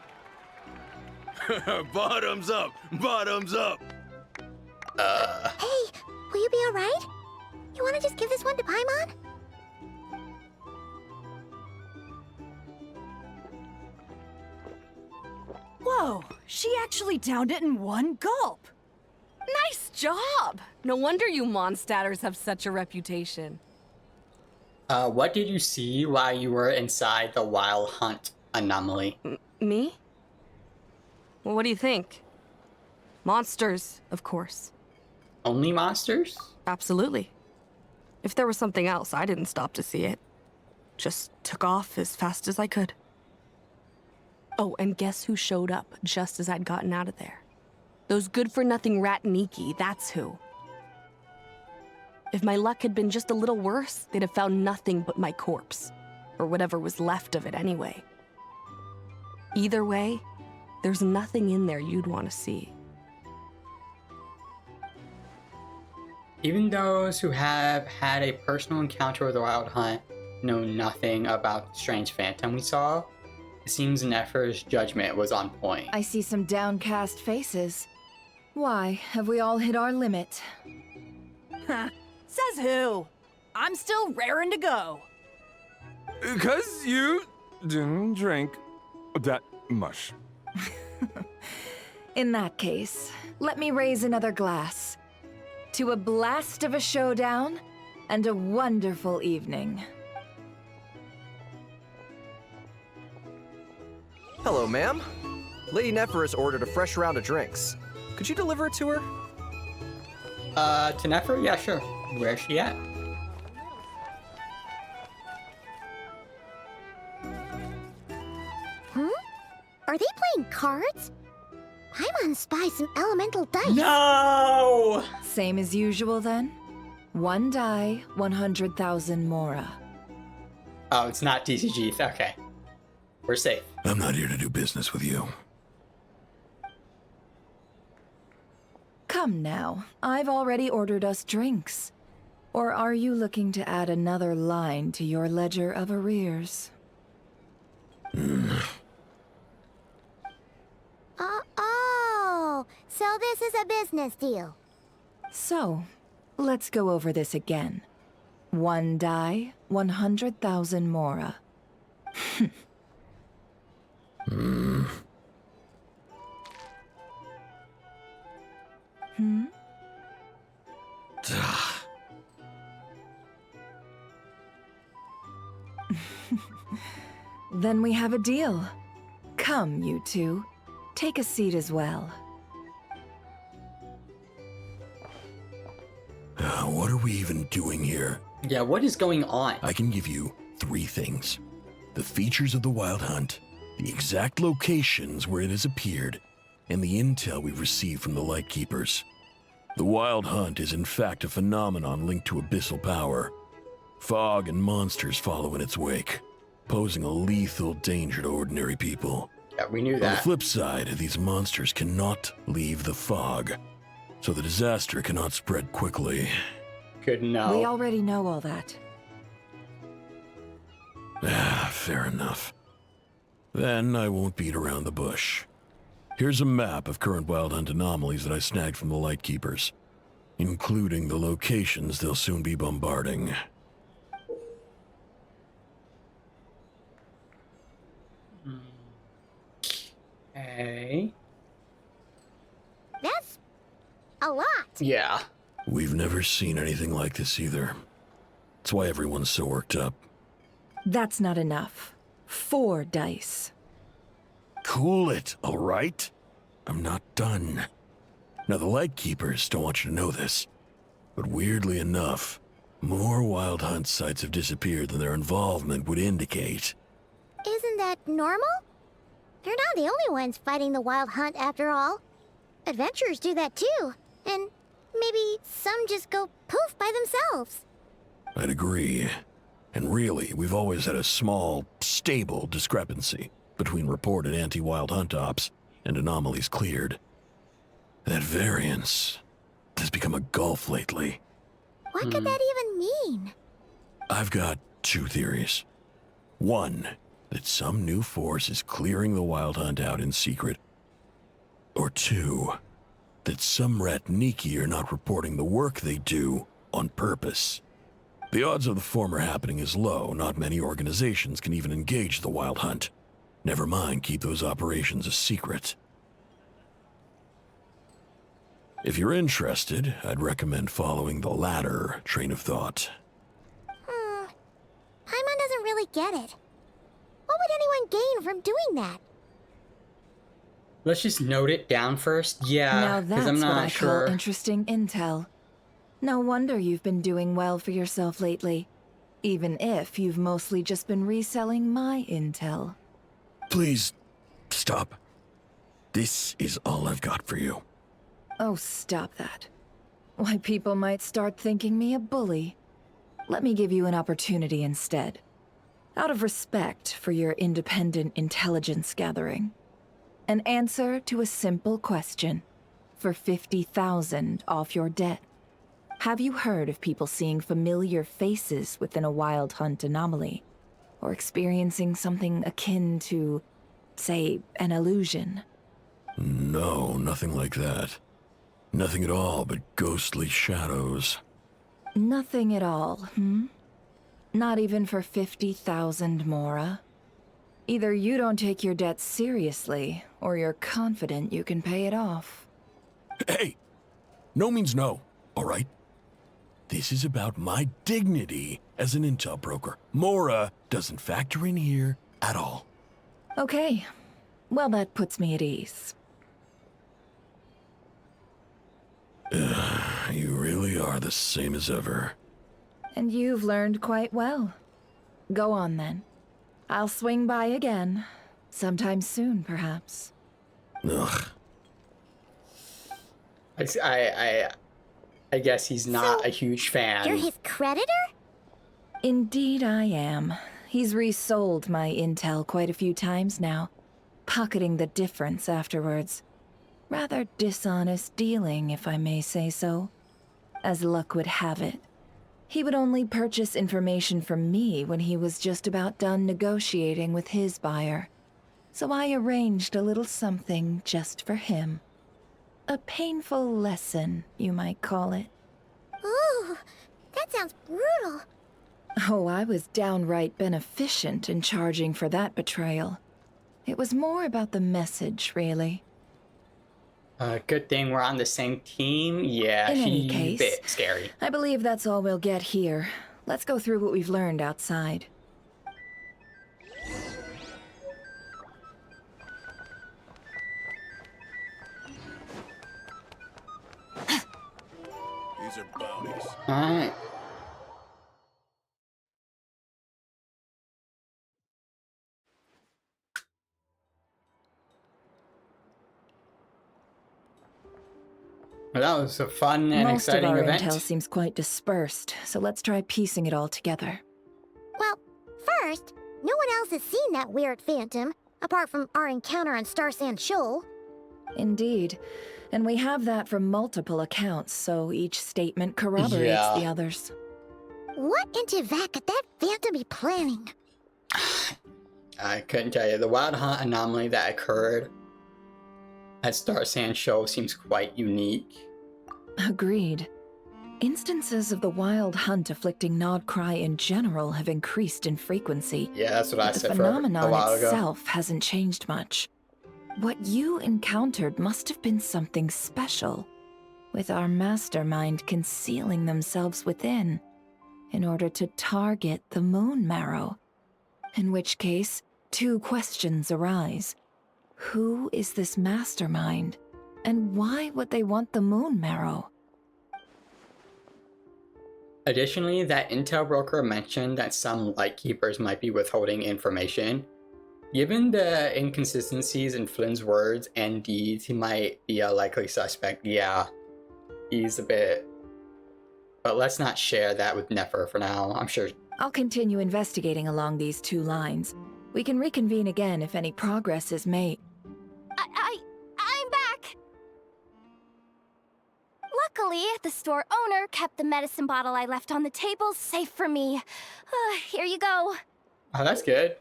Bottoms up! Bottoms up! Hey, will you be alright? You wanna just give this one to Paimon? Whoa, she actually downed it in one gulp. Nice job! No wonder you Mondstadters have such a reputation. What did you see while you were inside the wild hunt anomaly? Me? Well, what do you think? Monsters, of course. Only monsters? Absolutely. If there was something else, I didn't stop to see it. Just took off as fast as I could. Oh, and guess who showed up just as I'd gotten out of there? Those good-for-nothing Ratniki, that's who. If my luck had been just a little worse, they'd have found nothing but my corpse. Or whatever was left of it anyway. Either way, there's nothing in there you'd want to see. Even those who have had a personal encounter with the wild hunt know nothing about the strange phantom we saw. It seems Nefer's judgment was on point. I see some downcast faces. Why, have we all hit our limit? Says who? I'm still raring to go. 'Cause you didn't drink that much. In that case, let me raise another glass. To a blast of a showdown and a wonderful evening. Hello, ma'am. Lady Nephris ordered a fresh round of drinks. Could you deliver it to her? To Nefer? Yeah, sure. Where's she at? Are they playing cards? Paimon spies some elemental dice. No! Same as usual then? 1 die, 100,000 Mora. Oh, it's not TCG. Okay. We're safe. I'm not here to do business with you. Come now, I've already ordered us drinks. Or are you looking to add another line to your ledger of arrears? Oh, so this is a business deal. So, let's go over this again. 1 die, 100,000 Mora. Then we have a deal. Come, you two. Take a seat as well. What are we even doing here? Yeah, what is going on? I can give you 3 things. The features of the Wild Hunt, the exact locations where it has appeared, and the intel we've received from the Lightkeepers. The Wild Hunt is in fact a phenomenon linked to abyssal power. Fog and monsters follow in its wake, posing a lethal danger to ordinary people. Yeah, we knew On the that. flip side, these monsters cannot leave the fog, so the disaster cannot spread quickly. Good to know. We already know all that. Fair enough. Then I won't beat around the bush. Here's a map of current Wild Hunt anomalies that I snagged from the Lightkeepers, including the locations they'll soon be bombarding. Okay. That's a lot. Yeah. We've never seen anything like this either. That's why everyone's so worked up. That's not enough. 4 dice. Cool it, all right? I'm not done. Now, the Lightkeepers don't want you to know this, but weirdly enough, more Wild Hunt sites have disappeared than their involvement would indicate. Isn't that normal? They're not the only ones fighting the Wild Hunt after all. Adventurers do that too, and maybe some just go poof by themselves. I'd agree. And really, we've always had a small, stable discrepancy between reported anti-Wild Hunt ops and anomalies cleared. That variance has become a gulf lately. What could that even mean? I've got 2 theories. One, that some new force is clearing the Wild Hunt out in secret. Or 2, that some Ratniki are not reporting the work they do on purpose. The odds of the former happening is low. Not many organizations can even engage the Wild Hunt. Never mind keep those operations a secret. If you're interested, I'd recommend following the latter train of thought. Paimon doesn't really get it. What would anyone gain from doing that? Let's just note it down first. Yeah, Now because that's I'm what not I sure. call interesting intel. No wonder you've been doing well for yourself lately. Even if you've mostly just been reselling my intel. Please, stop. This is all I've got for you. Oh, stop that. Why, people might start thinking me a bully. Let me give you an opportunity instead. Out of respect for your independent intelligence gathering. An answer to a simple question. For 50,000 off your debt. Have you heard of people seeing familiar faces within a Wild Hunt anomaly? Or experiencing something akin to, say, an illusion? No, nothing like that. Nothing at all but ghostly shadows. Nothing at all, hmm? Not even for 50,000 Mora? Either you don't take your debt seriously, or you're confident you can pay it off. Hey! No means no, all right? This is about my dignity as an intel broker. Mora doesn't factor in here at all. Okay. Well, that puts me at ease. You really are the same as ever. And you've learned quite well. Go on, then. I'll swing by again. Sometime soon, perhaps. Ugh. I guess he's not a huge fan. You're his creditor? Indeed I am. He's resold my intel quite a few times now, pocketing the difference afterwards. Rather dishonest dealing, if I may say so. As luck would have it, he would only purchase information from me when he was just about done negotiating with his buyer. So I arranged a little something just for him. A painful lesson, you might call it. Ooh, that sounds brutal. Oh, I was downright beneficent in charging for that betrayal. It was more about the message, really. Good thing we're on the same team. Yeah, In any she's a case, bit scary. I believe that's all we'll get here. Let's go through what we've learned outside. These are bounties. Alright. Well, that was a fun and Most exciting of our event. intel seems quite dispersed, so let's try piecing it all together. Well, first, no one else has seen that weird phantom, apart from our encounter on Star Sand Shoal. Indeed. And we have that from multiple accounts, so each statement corroborates the others. What in Teyvat could that phantom be planning? I couldn't tell you. The wild hunt anomaly that occurred at Star Sand Shoal seems quite unique. Agreed. Instances of the wild hunt afflicting Nodcry in general have increased in frequency. Yeah, that's what I but said the for a phenomenon while ago. itself hasn't changed much. What you encountered must have been something special, with our mastermind concealing themselves within, in order to target the moon marrow. In which case, two questions arise. Who is this mastermind, and why would they want the moon marrow? Additionally, that intel broker mentioned that some Lightkeepers might be withholding information. Given the inconsistencies in Flynn's words and deeds, he might be a likely suspect. Yeah, he's a bit... But let's not share that with Nefer for now. I'm sure... I'll continue investigating along these two lines. We can reconvene again if any progress is made. I'm back! Luckily, the store owner kept the medicine bottle I left on the table safe for me. Here you go. Oh, that's good.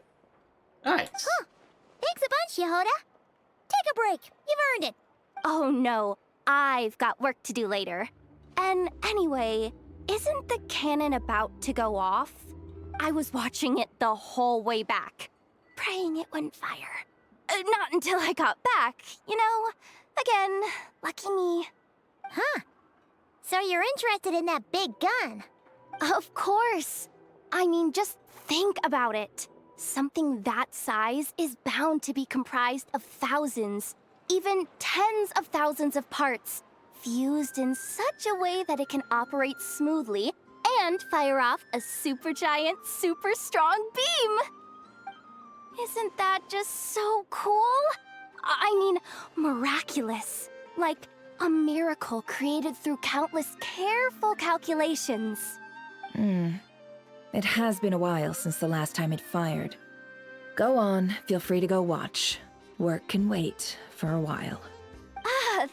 Nice. Huh. Thanks a bunch, Yehoda. Take a break. You've earned it. Oh no, I've got work to do later. And anyway, isn't the cannon about to go off? I was watching it the whole way back, praying it wouldn't fire. Not until I got back, you know? Again, lucky me. Huh. So you're interested in that big gun? Of course. I mean, just think about it. Something that size is bound to be comprised of thousands, even tens of thousands of parts, fused in such a way that it can operate smoothly and fire off a supergiant, super strong beam! Isn't that just so cool? I mean, miraculous. Like a miracle created through countless careful calculations. It has been a while since the last time it fired. Go on, feel free to go watch. Work can wait for a while.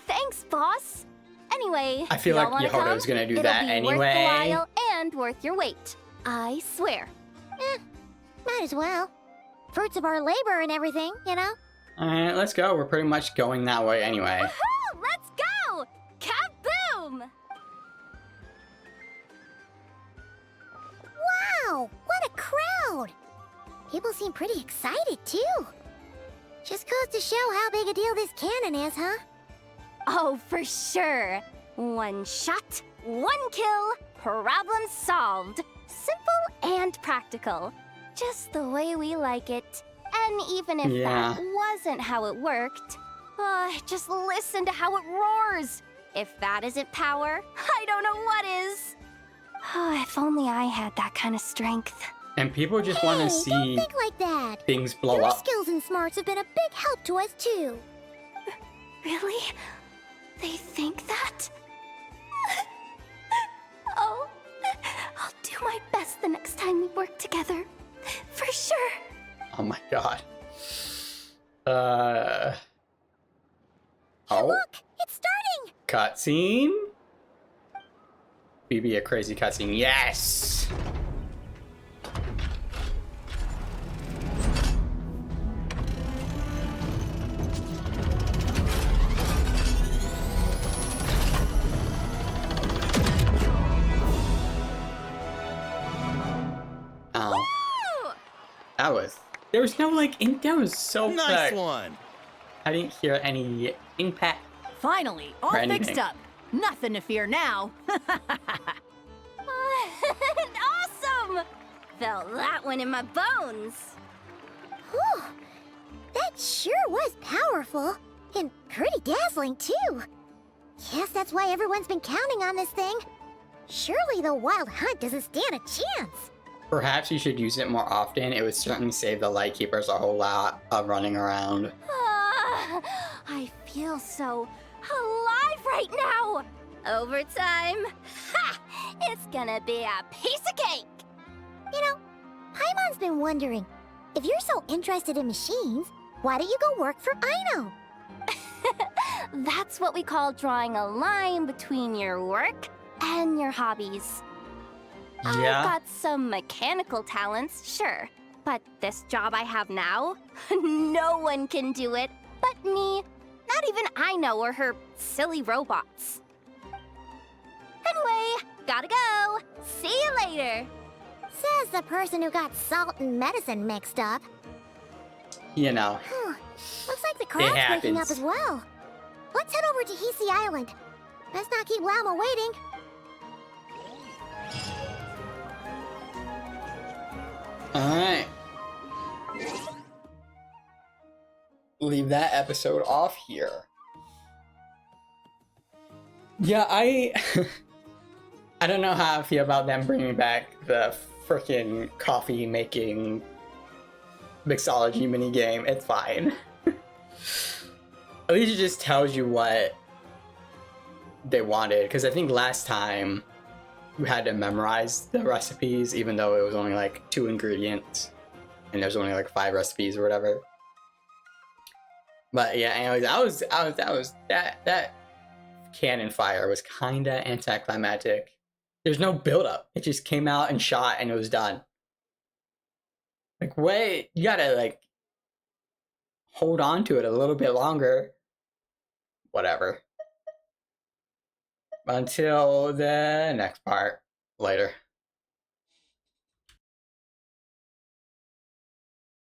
Thanks, boss. Anyway, I feel y'all like wanna Yehoda was come? gonna do It'll that be anyway. Worth the while and worth your wait. I swear. Might as well. Fruits of our labor and everything, you know? Alright, let's go. We're pretty much going that way anyway. Woohoo! Let's go! Kaboom! Wow! What a crowd! People seem pretty excited, too. Just goes to show how big a deal this cannon is, huh? Oh, for sure. One shot, one kill, problem solved. Simple and practical. Just the way we like it. And even if Yeah. that wasn't how it worked, just listen to how it roars. If that isn't power, I don't know what is. Oh, if only I had that kind of strength. And people just want to Hey, see don't think like that. things blow Your up. skills and smarts have been a big help to us too. Really? They think that? Oh, I'll do my best the next time we work together. For sure. Oh my god. Hey, Oh, look, it's starting. cutscene? BB a crazy cutscene. Yes! Oh. That was... There was no, like, that was so Nice quick. one. I didn't hear any impact. Finally, all Or anything. fixed up. Nothing to fear now. Awesome! Felt that one in my bones. Whew. That sure was powerful. And pretty dazzling, too. Guess that's why everyone's been counting on this thing. Surely the wild hunt doesn't stand a chance. Perhaps you should use it more often. It would certainly save the Lightkeepers a whole lot of running around. I feel so alive right now. Overtime. Ha! It's gonna be a piece of cake. You know, Paimon's been wondering, if you're so interested in machines, why don't you go work for Aino? That's what we call drawing a line between your work and your hobbies. Yeah. I've got some mechanical talents, sure. But this job I have now, no one can do it but me. Not even Aino or her silly robots. Anyway, gotta go. See you later. Says the person who got salt and medicine mixed up. You know. Looks like the crowd's waking up happens. as well. Let's head over to Hisi Island. Best not keep Lama waiting. Alright. Leave that episode off here. Yeah, I don't know how I feel about them bringing back the frickin' coffee making mixology minigame. It's fine. At least it just tells you what they wanted, because I think last time we had to memorize the recipes, even though it was only like 2 ingredients and there's only like 5 recipes or whatever. But yeah, anyways, that cannon fire was kinda anticlimactic. There's no build up. It just came out and shot and it was done. Like, wait, you gotta like hold on to it a little bit longer. Whatever. Until the next part. Later.